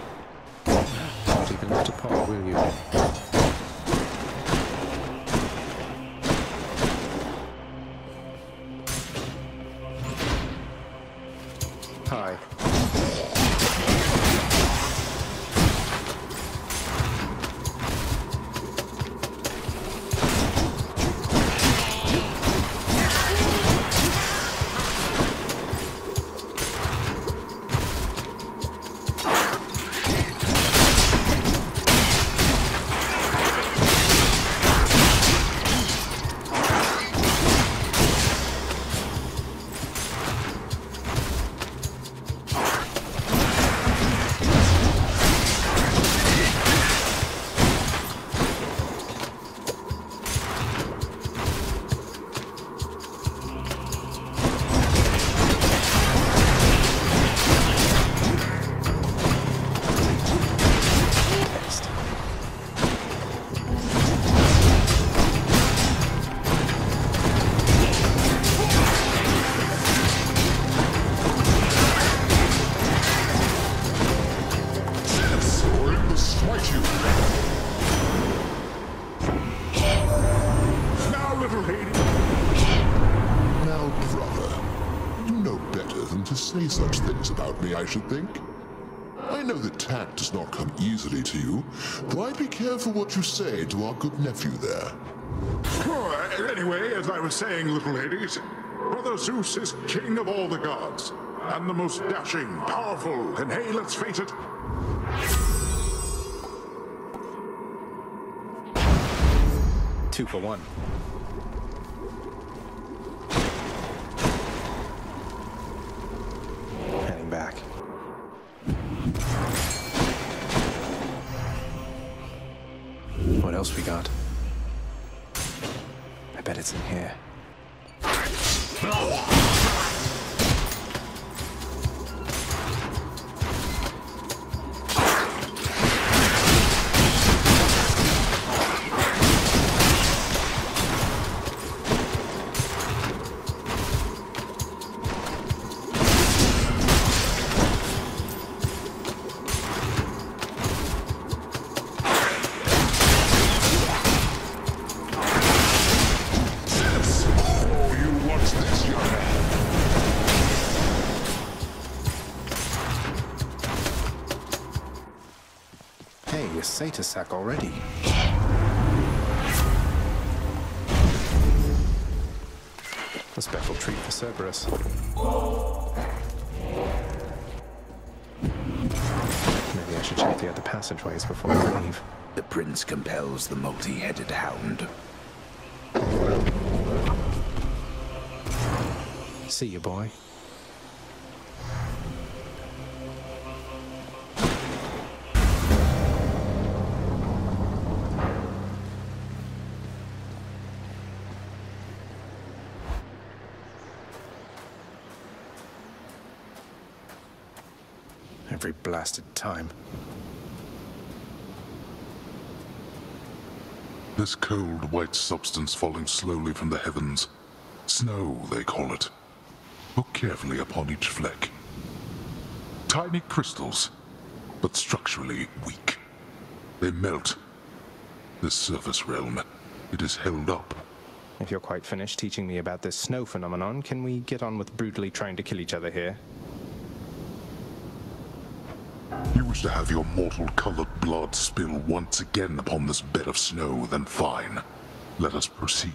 Not even left a pot, will you? Hi. Say such things about me, I should think. I know that tact does not come easily to you, though I'd be careful what you say to our good nephew there. Anyway, as I was saying, little ladies, Brother Zeus is king of all the gods, and the most dashing, powerful, and hey, let's face it, Two for one. Heading back. What else we got? I bet it's in here. a satyr sack already. A special treat for Cerberus. Maybe I should check the other passageways before I leave. The prince compels the multi-headed hound. See you, boy. Every blasted time. This cold, white substance falling slowly from the heavens. Snow, they call it. Look carefully upon each fleck. Tiny crystals, but structurally weak. They melt. This surface realm, it is held up. If you're quite finished teaching me about this snow phenomenon, can we get on with brutally trying to kill each other here? You wish to have your mortal-colored blood spill once again upon this bed of snow, then fine. Let us proceed.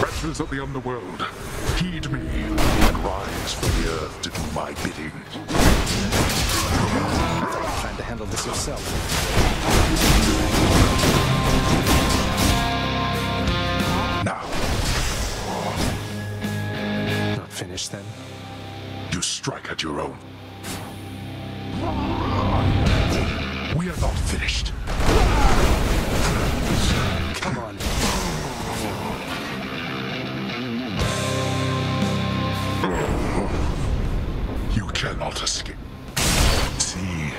Wretches of the underworld, heed me, and rise from the earth to do my bidding. I thought you planned to handle this yourself. Now. Not finished, then? You strike at your own. We are not finished. Come on. You cannot escape. See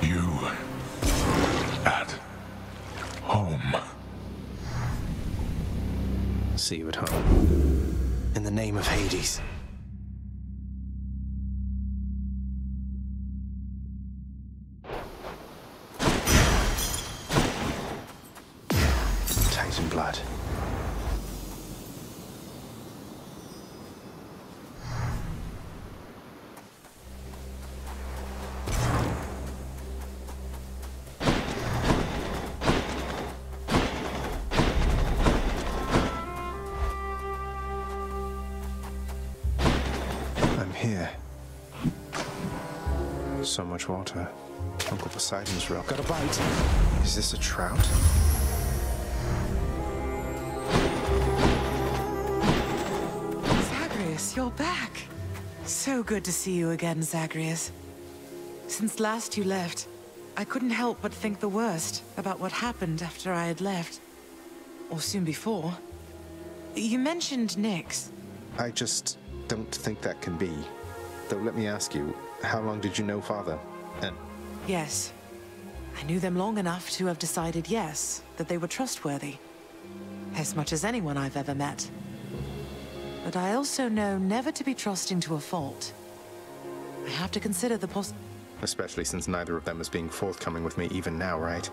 you at home. See you at home. In the name of Hades. Titan blood. Here. So much water. Uncle Poseidon's rock. Got a bite. Is this a trout? Zagreus, you're back. So good to see you again, Zagreus. Since last you left, I couldn't help but think the worst about what happened after I had left. Or soon before. You mentioned Nyx. I just don't think that can be. Though let me ask you, how long did you know Father? And Yes. I knew them long enough to have decided yes, that they were trustworthy. As much as anyone I've ever met. But I also know never to be trusting to a fault. I have to consider the especially since neither of them is being forthcoming with me even now, right?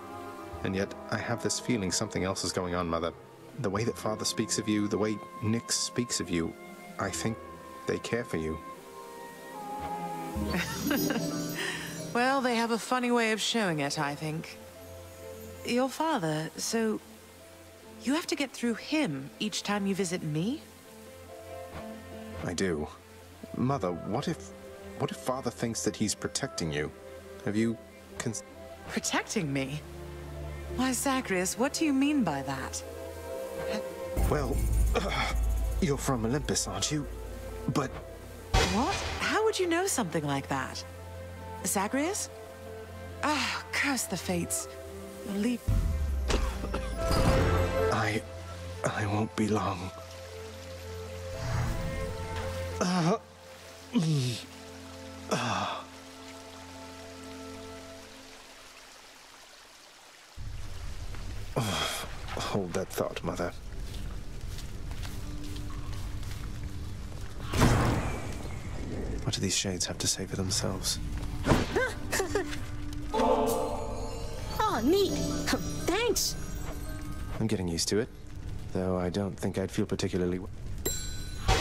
And yet, I have this feeling something else is going on, Mother. The way that Father speaks of you, the way Nyx speaks of you, I think they care for you. Well, they have a funny way of showing it, I think. Your father, so... you have to get through him each time you visit me? I do. Mother, what if Father thinks that he's protecting you? Have you Protecting me? Why, Zagreus, what do you mean by that? Well, you're from Olympus, aren't you? But... What? How would you know something like that? Zagreus? Ah, curse the fates. Leave... I won't be long. Hold that thought, Mother. What do these shades have to say for themselves? Oh, neat. Thanks. I'm getting used to it. Though I don't think I'd feel particularly...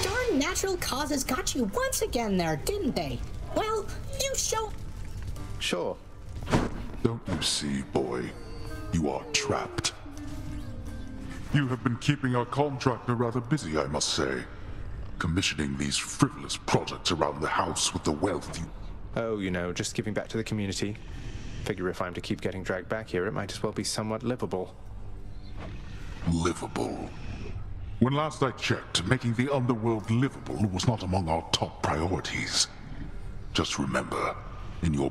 Darn natural causes got you once again there, didn't they? Well, you show... Sure. Don't you see, boy? You are trapped. You have been keeping our contractor rather busy, I must say. Commissioning these frivolous projects around the house with the wealth you... Oh, you know, just giving back to the community. Figure if I'm to keep getting dragged back here, it might as well be somewhat livable. Livable? When last I checked, making the underworld livable was not among our top priorities. Just remember, in your...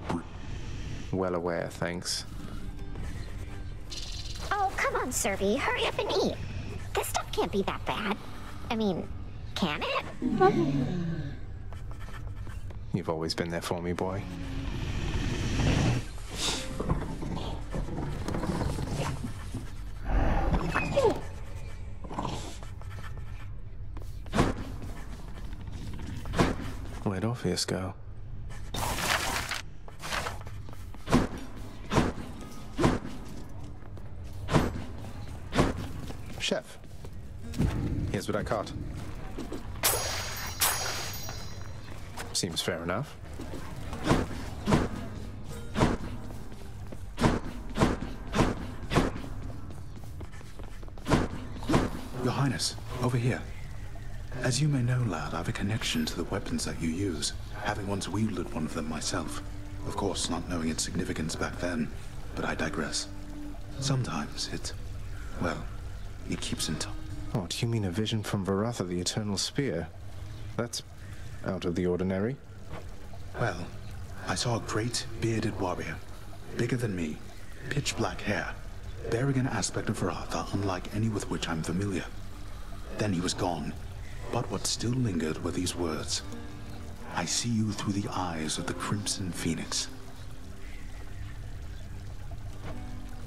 Well aware, thanks. Oh, come on, Serby, hurry up and eat. This stuff can't be that bad. I mean, can it? You've always been there for me, boy. Where'd Orpheus go? Chef, here's what I caught. Seems fair enough. Your Highness, over here. As you may know, lad, I have a connection to the weapons that you use, having once wielded one of them myself. Of course, not knowing its significance back then, but I digress. Sometimes well, it keeps in touch. Oh, do you mean a vision from Varatha, the Eternal Spear? That's out of the ordinary. Well, I saw a great, bearded warrior, bigger than me, pitch black hair, bearing an aspect of Varatha unlike any with which I'm familiar. Then he was gone, but what still lingered were these words. I see you through the eyes of the Crimson Phoenix.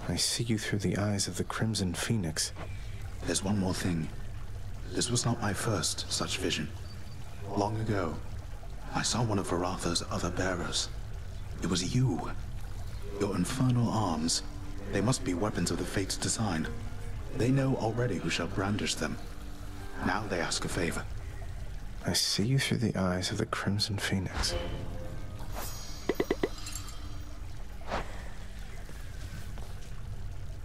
I see you through the eyes of the Crimson Phoenix. There's one more thing. This was not my first such vision. Long ago, I saw one of Varatha's other bearers. It was you. Your infernal arms. They must be weapons of the Fates' design. They know already who shall brandish them. Now they ask a favor. I see you through the eyes of the Crimson Phoenix.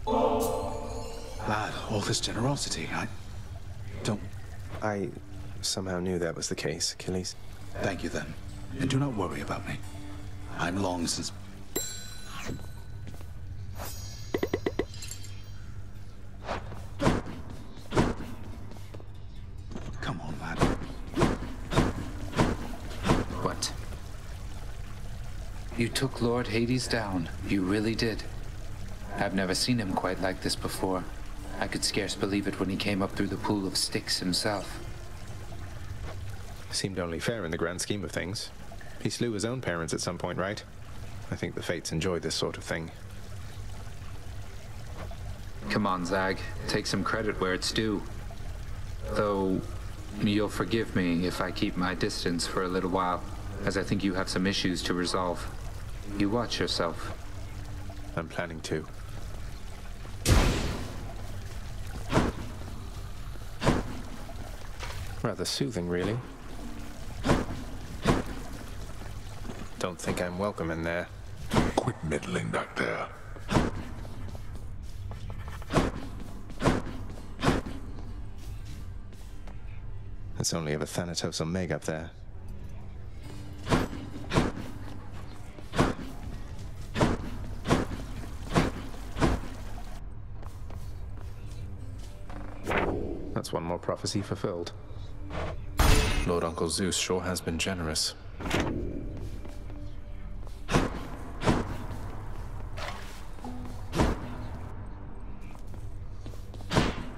Lad, all this generosity, I somehow knew that was the case, Achilles. Thank you then. And do not worry about me. I'm long since... Come on, lad. What? You took Lord Hades down. You really did. I've never seen him quite like this before. I could scarce believe it when he came up through the pool of Styx himself. Seemed only fair in the grand scheme of things. He slew his own parents at some point, right? I think the Fates enjoy this sort of thing. Come on, Zag. Take some credit where it's due. Though, you'll forgive me if I keep my distance for a little while, as I think you have some issues to resolve. You watch yourself. I'm planning to. Rather soothing, really. Don't think I'm welcome in there. Quit meddling back there. It's only of a Thanatos Omega up there. That's one more prophecy fulfilled. Lord Uncle Zeus sure has been generous.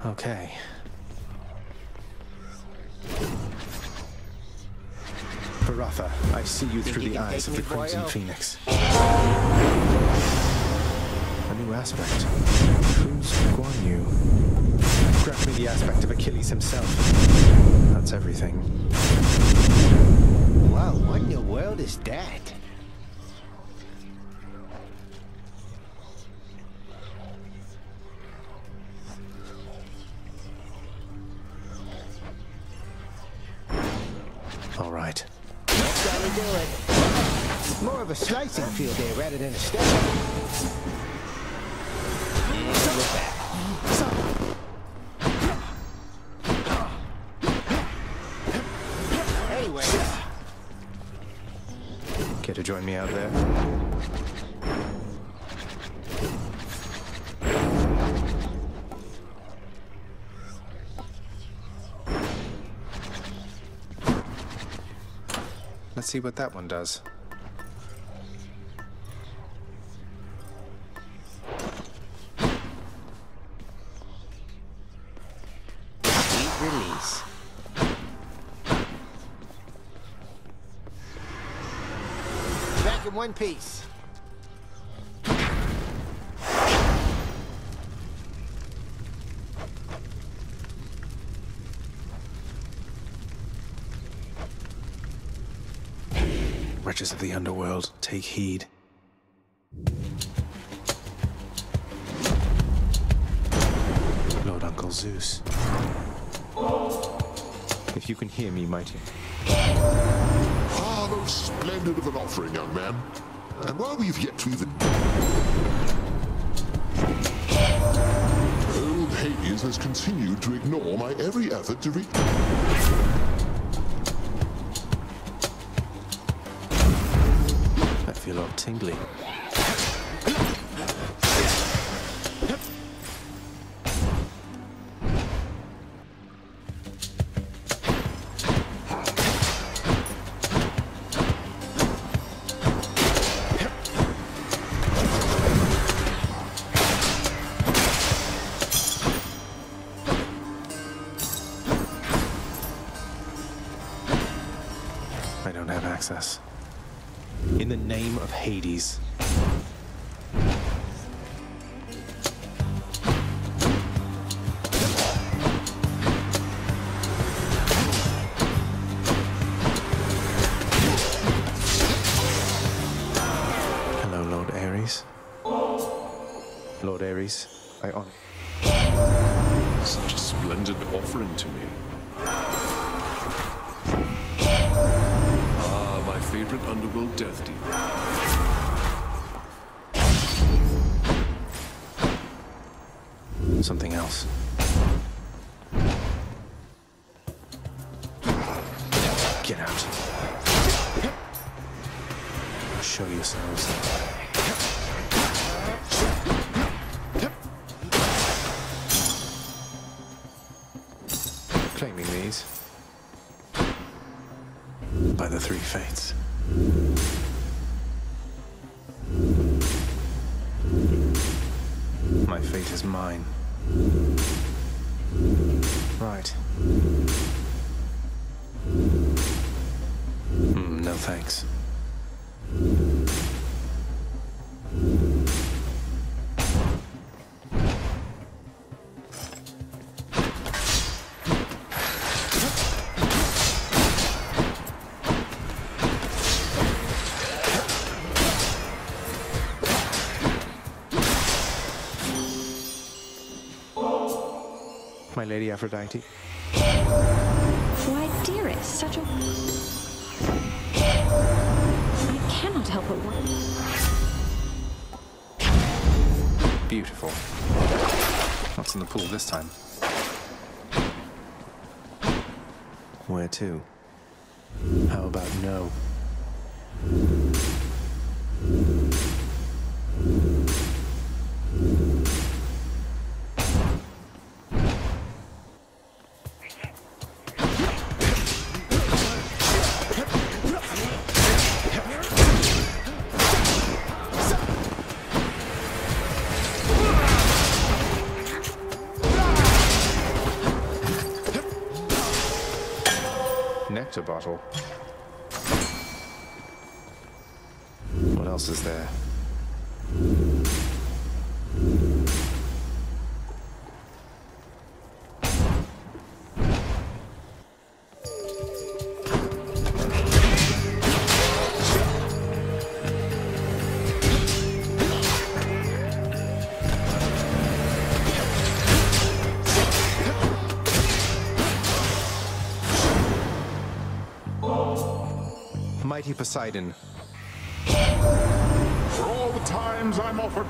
Okay. Varatha, I see you through the eyes of the Crimson Phoenix. A new aspect. Who's Guan Yu? Grant me the aspect of Achilles himself. That's everything. Wow, what in the world is that? of a slicing field there rather than a step. And we're back. Anyway. Care to join me out there? Let's see what that one does. Sweet release. Back in one piece. Wretches of the underworld, take heed. Lord Uncle Zeus. If you can hear me, mighty. Ah, most splendid of an offering, young man. And while we've yet to even... Old Hades has continued to ignore my every effort to reach... I feel all tingly. I don't have access. In the name of Hades. Hello, Lord Ares. Lord Ares, I honor. Such a splendid offering to me. My favorite underworld death dealer. Something else. Get out. Show yourselves. Claiming these. By the three fates. My fate is mine. Right. No thanks. My Lady Aphrodite. Why, dearest, such a... I cannot help but wonder. Beautiful. What's in the pool this time? Where to? How about no? Nectar bottle. What else is there? Mighty Poseidon. as I'm offered.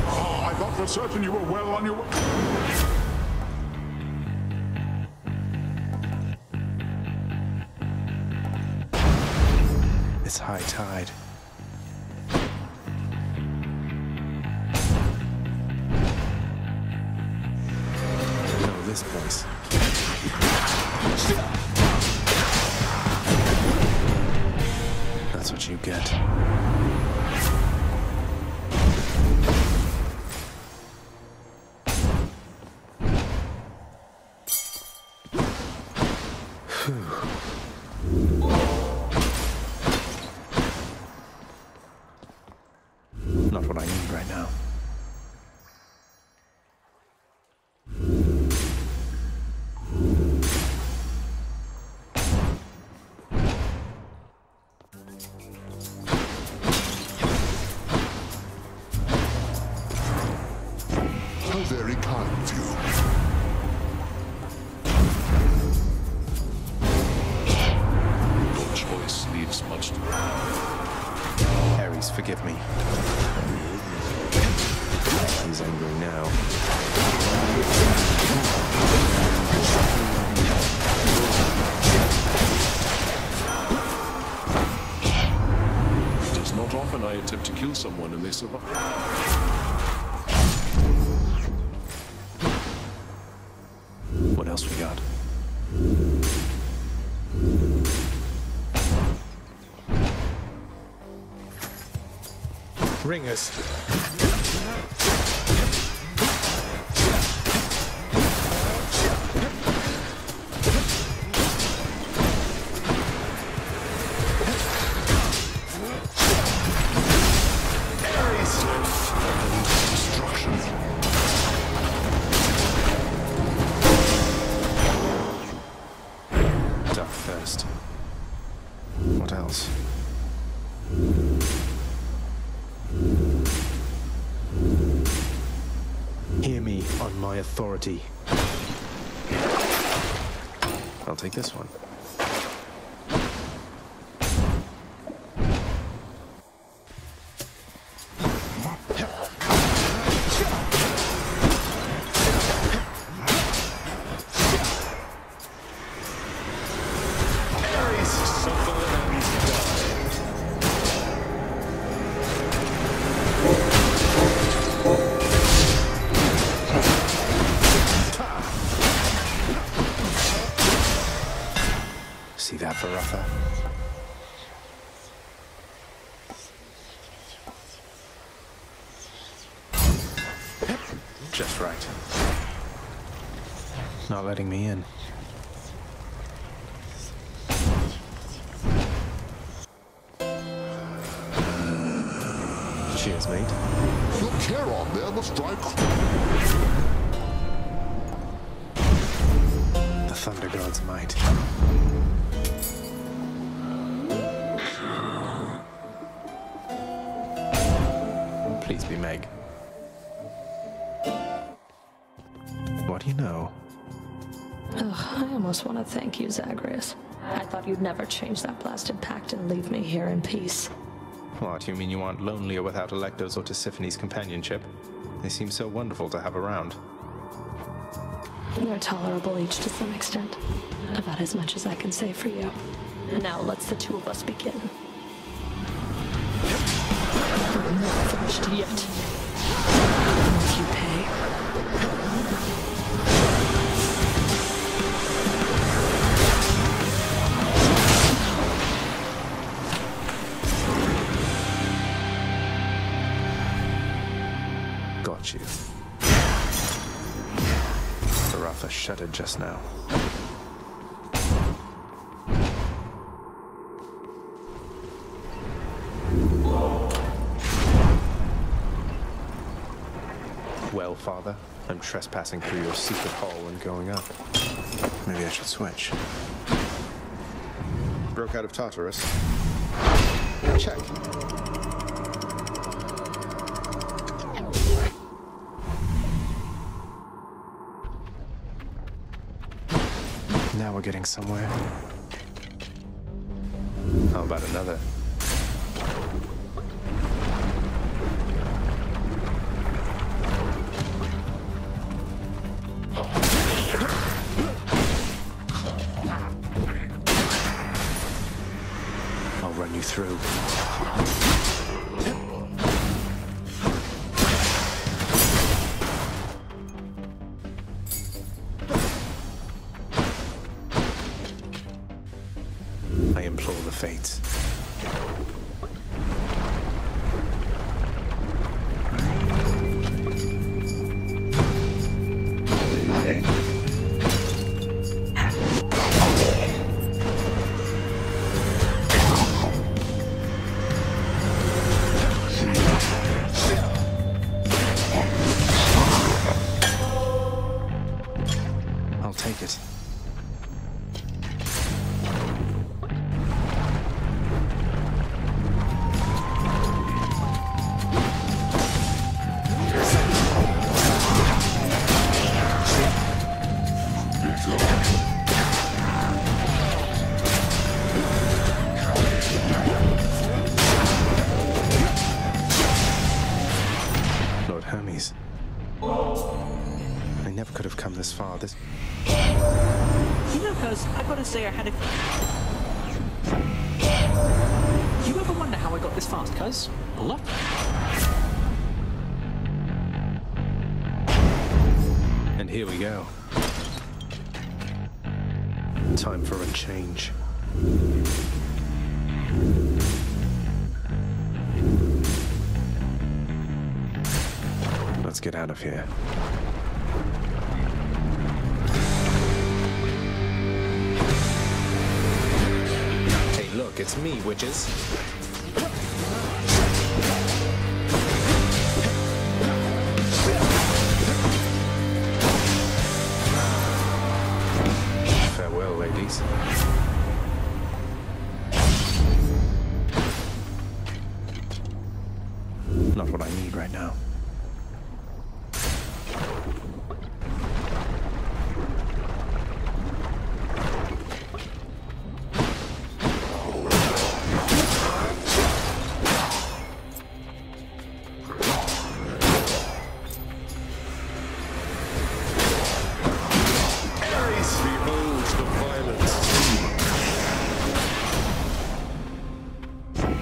Oh, I thought for certain you were well on your way. It's high tide. Know this place. That's what you get. Not what I need right now. How very kind of you. Your choice leaves much to... Ares, forgive me. He's angry now. It is not often I attempt to kill someone and they survive. What else we got? Ringers. Dark thirst. What else? Hear me on my authority. I'll take this one. See that, Varatha? Just right. Not letting me in. Cheers, mate. Your care on there must drive. The Thunder God's might. Please be Meg. What do you know? Ugh, I almost want to thank you, Zagreus. I thought you'd never change that blasted pact and leave me here in peace. What, you mean you aren't lonely or without Electo's or Tisiphone's companionship? They seem so wonderful to have around. You're tolerable each to some extent. About as much as I can say for you. Now let's the two of us begin. We're not finished yet. Won't you pay? Got you. Varatha shuddered just now. Well, Father, I'm trespassing through your secret hall and going up. Maybe I should switch. Broke out of Tartarus. Check. Now we're getting somewhere. How about another? run you through. I implore the fates. I'll take it. Lord Hermes. I never could have come this far. This... You know, cuz, I gotta say I had a... You ever wonder how I got this fast, cuz? Luck? And here we go. Time for a change. Let's get out of here. Hey, look, it's me, witches. Farewell, ladies. Not what I need right now.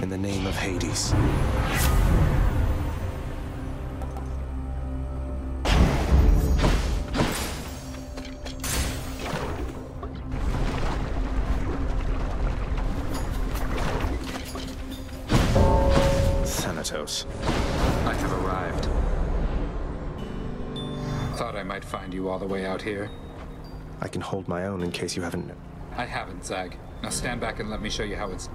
In the name of Hades. Thanatos. I have arrived. Thought I might find you all the way out here. I can hold my own in case you haven't... I haven't, Zag. Now stand back and let me show you how it's...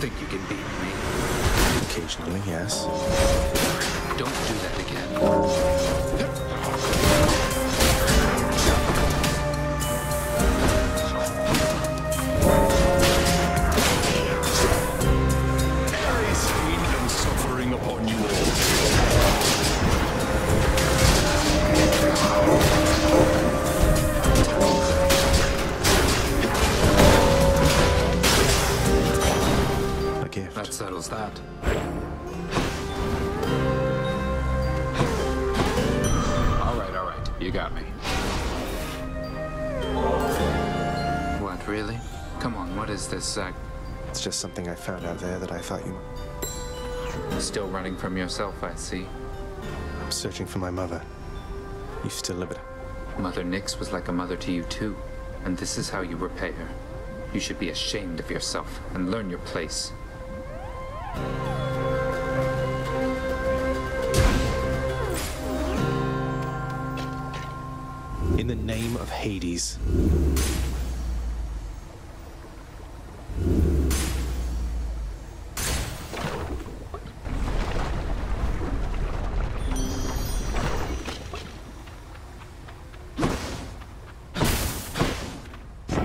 Think you can beat me? Occasionally, yes. Don't do that again. Pain and suffering upon you all. Gift. That settles that. All right. You got me. What, really? Come on, what is this, Zach? It's just something I found out there that I thought you... Still running from yourself, I see. I'm searching for my mother. You still live it. Mother Nyx was like a mother to you, too. And this is how you repay her. You should be ashamed of yourself and learn your place. In the name of Hades.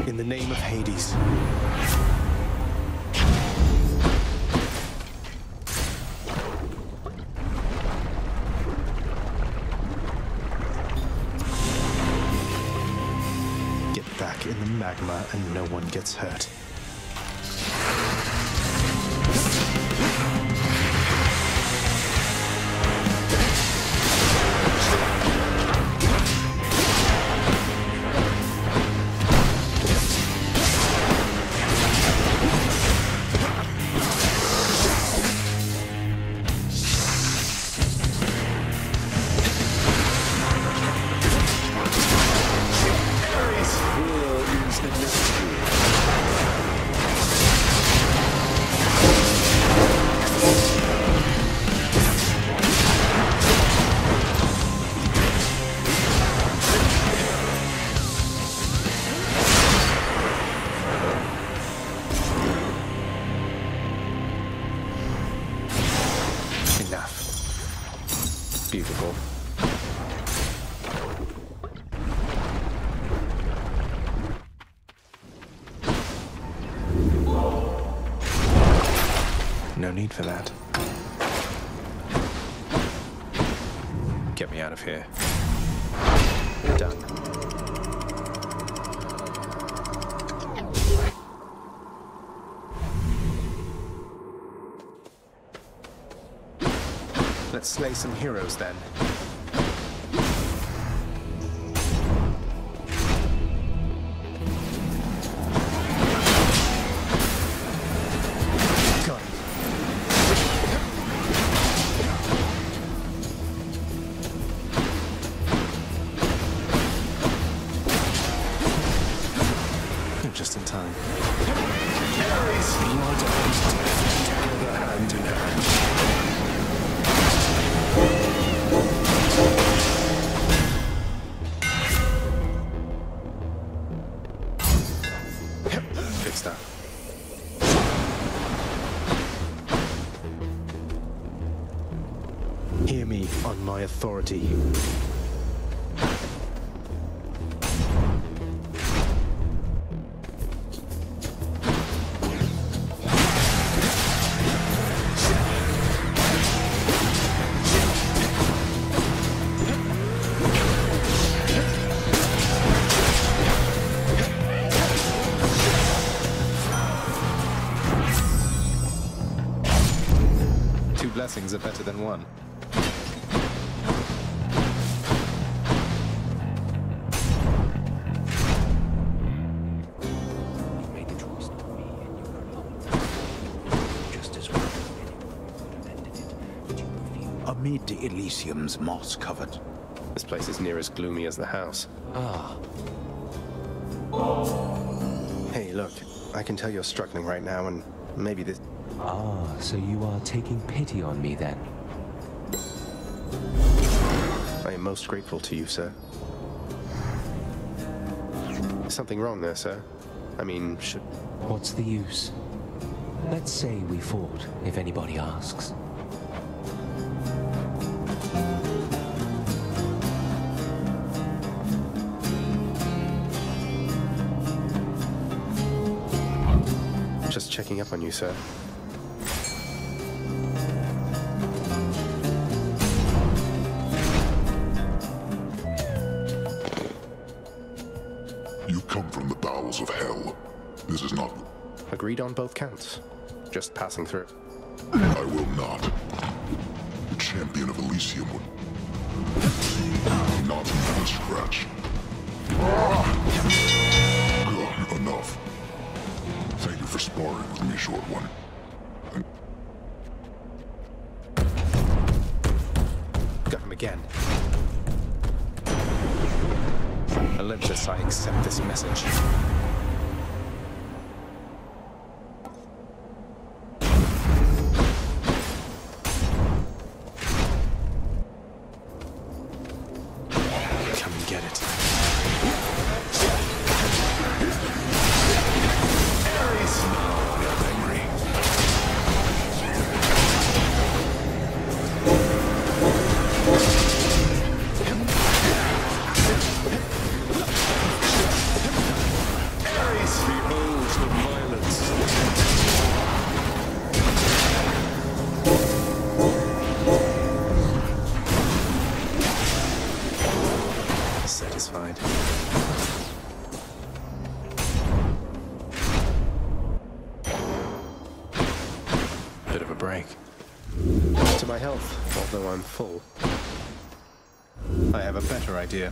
In the name of Hades. In the magma and no one gets hurt. unbelievable. No need for that. Get me out of here. Done. Let's slay some heroes then. Got it. Just in time. Blood and death together hand in hand. Good stuff. Hear me on my authority. Blessings are better than one. You made the choice, not me, and you were alone. Just as well as anyone defended it, but you refused. Amid Elysium's moss-covered. This place is near as gloomy as the house. Ah. Hey, look, I can tell you're struggling right now, and maybe this... Ah, so you are taking pity on me then? I am most grateful to you, sir. Something wrong there, sir? I mean, should... What's the use? Let's say we fought, if anybody asks. Just checking up on you, sir. You come from the bowels of hell. This is not... Agreed on both counts. Just passing through. I will not. The champion of Elysium would... Not even a scratch. Good, enough. Thank you for sparring with me, short one. Got him again. Olympus, I accept this message. Come and get it. Satisfied. Bit of a break. To my health, although I'm full. I have a better idea.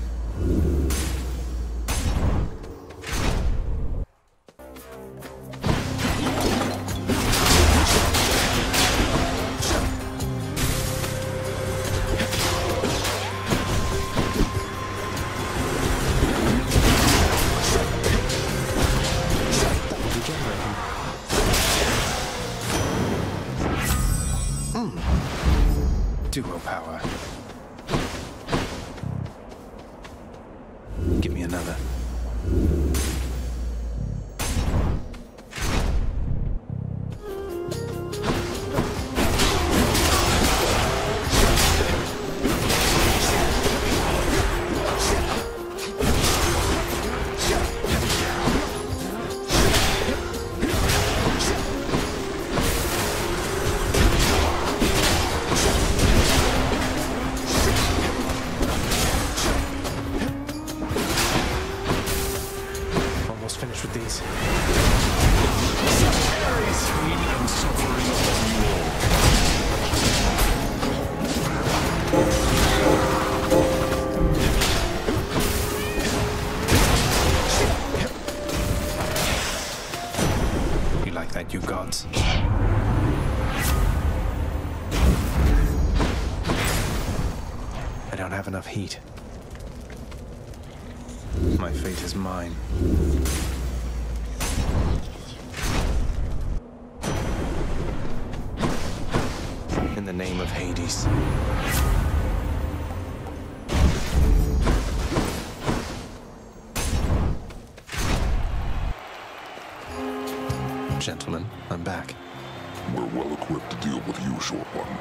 Duo power. Give me another. I don't have enough heat. My fate is mine. In the name of Hades. Gentlemen, I'm back. We're well equipped to deal with you, short one.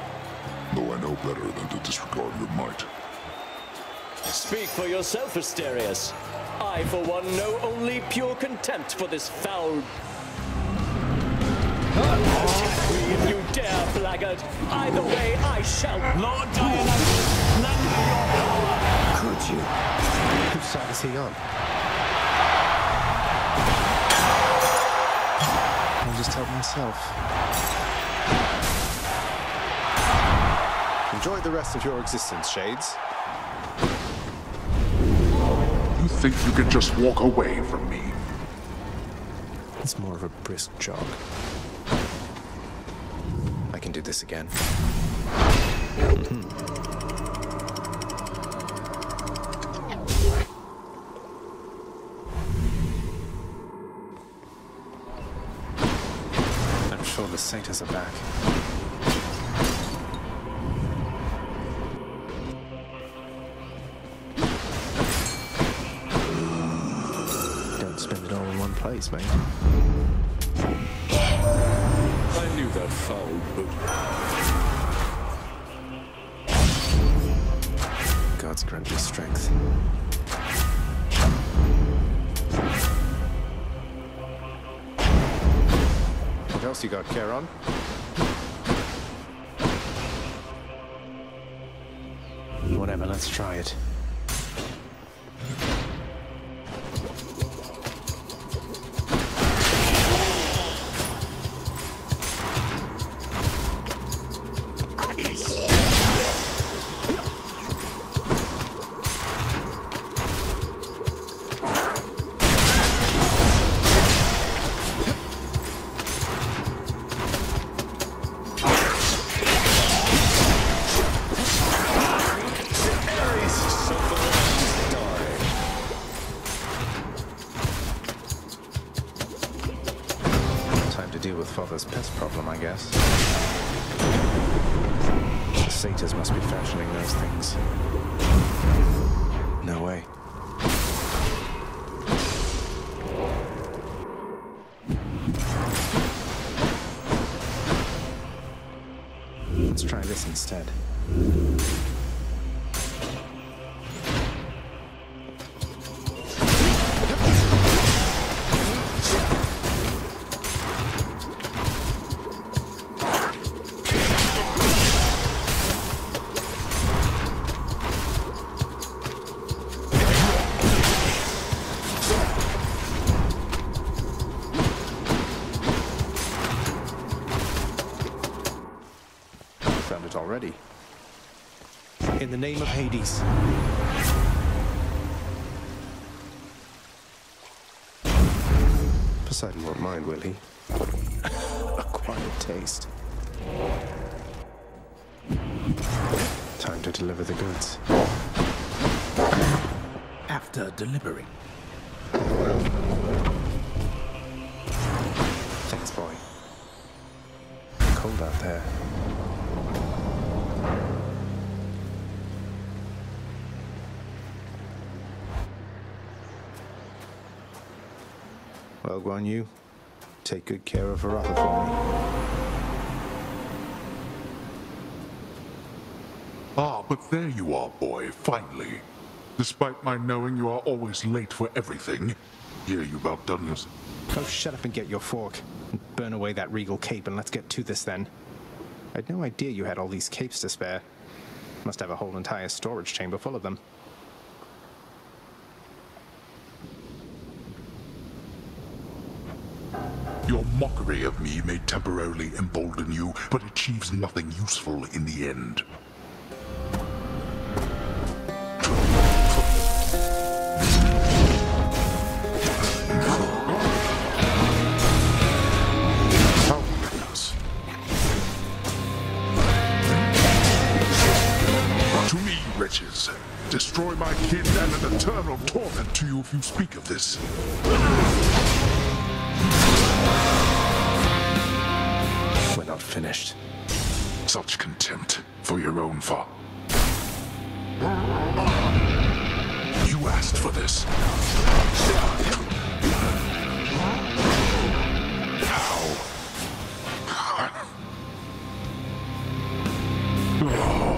Though I know better than to disregard your might. Speak for yourself, Asterius. I, for one, know only pure contempt for this foul... Attack me if you dare, blackguard. Either way, I shall... Lord Dionysus, lend me your power. Could you? Whose side is he on? I'll just help myself. Enjoy the rest of your existence, Shades. You think you can just walk away from me? It's more of a brisk jog. I can do this again. I'm sure the satyrs are back. Don't spend it all in one place, mate. I knew that foul boat. God's grant me strength. What else you got, Charon? Whatever, let's try it. Father's pest problem, I guess. The satyrs must be fashioning those things. No way. Let's try this instead. Already. In the name of Hades. Poseidon won't mind, will he? Acquired taste. Time to deliver the goods. After delivering. Thanks, boy. Cold out there. Well, Guan Yu, take good care of Varatha for me. Ah, but there you are, boy, finally. Despite my knowing you are always late for everything, here you've outdone yourself. Oh, shut up and get your fork. And burn away that regal cape and let's get to this then. I'd no idea you had all these capes to spare. Must have a whole entire storage chamber full of them. Your mockery of me may temporarily embolden you, but achieves nothing useful in the end. destroy my kin and an eternal torment to you if you speak of this. We're not finished. Such contempt for your own father. You asked for this. How?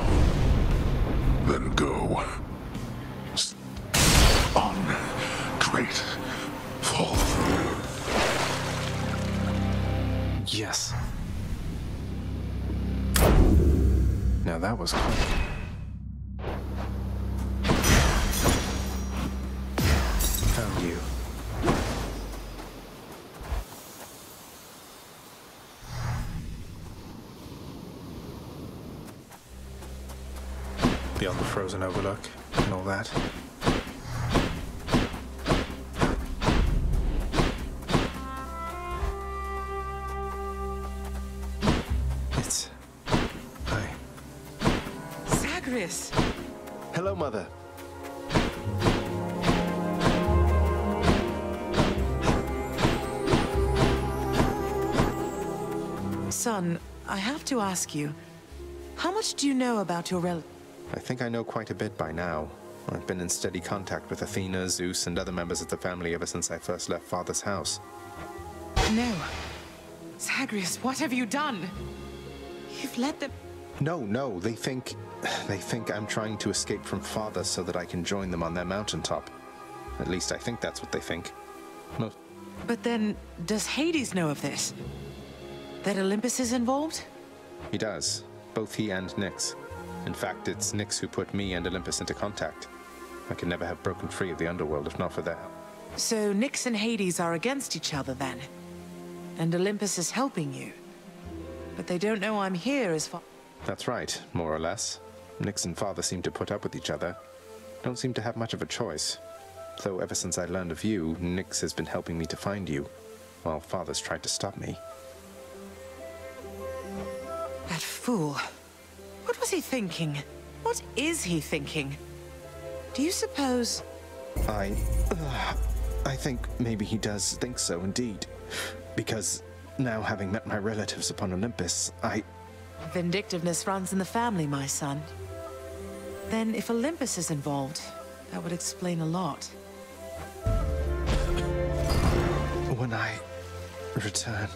Then go. Ungrateful. Yes. Now that was quick. Found you. Beyond the frozen overlook and all that. It's... Zagreus! Hello, Mother. Son, I have to ask you, how much do you know about your relative? I think I know quite a bit by now. I've been in steady contact with Athena, Zeus, and other members of the family ever since I first left Father's house. No. Zagreus, what have you done? You've let them... No, they think I'm trying to escape from Father so that I can join them on their mountaintop. At least I think that's what they think. No. But then, does Hades know of this? That Olympus is involved? He does. Both he and Nyx. In fact, it's Nyx who put me and Olympus into contact. I could never have broken free of the underworld if not for that. So Nyx and Hades are against each other then? And Olympus is helping you? But they don't know I'm here as far... That's right, more or less. Nyx and Father seem to put up with each other. Don't seem to have much of a choice. Though ever since I learned of you, Nyx has been helping me to find you, while Father's tried to stop me. That fool. What was he thinking? What is he thinking? Do you suppose... I think maybe he does think so indeed. Because now having met my relatives upon Olympus, Vindictiveness runs in the family, my son. Then if Olympus is involved, that would explain a lot. When I return...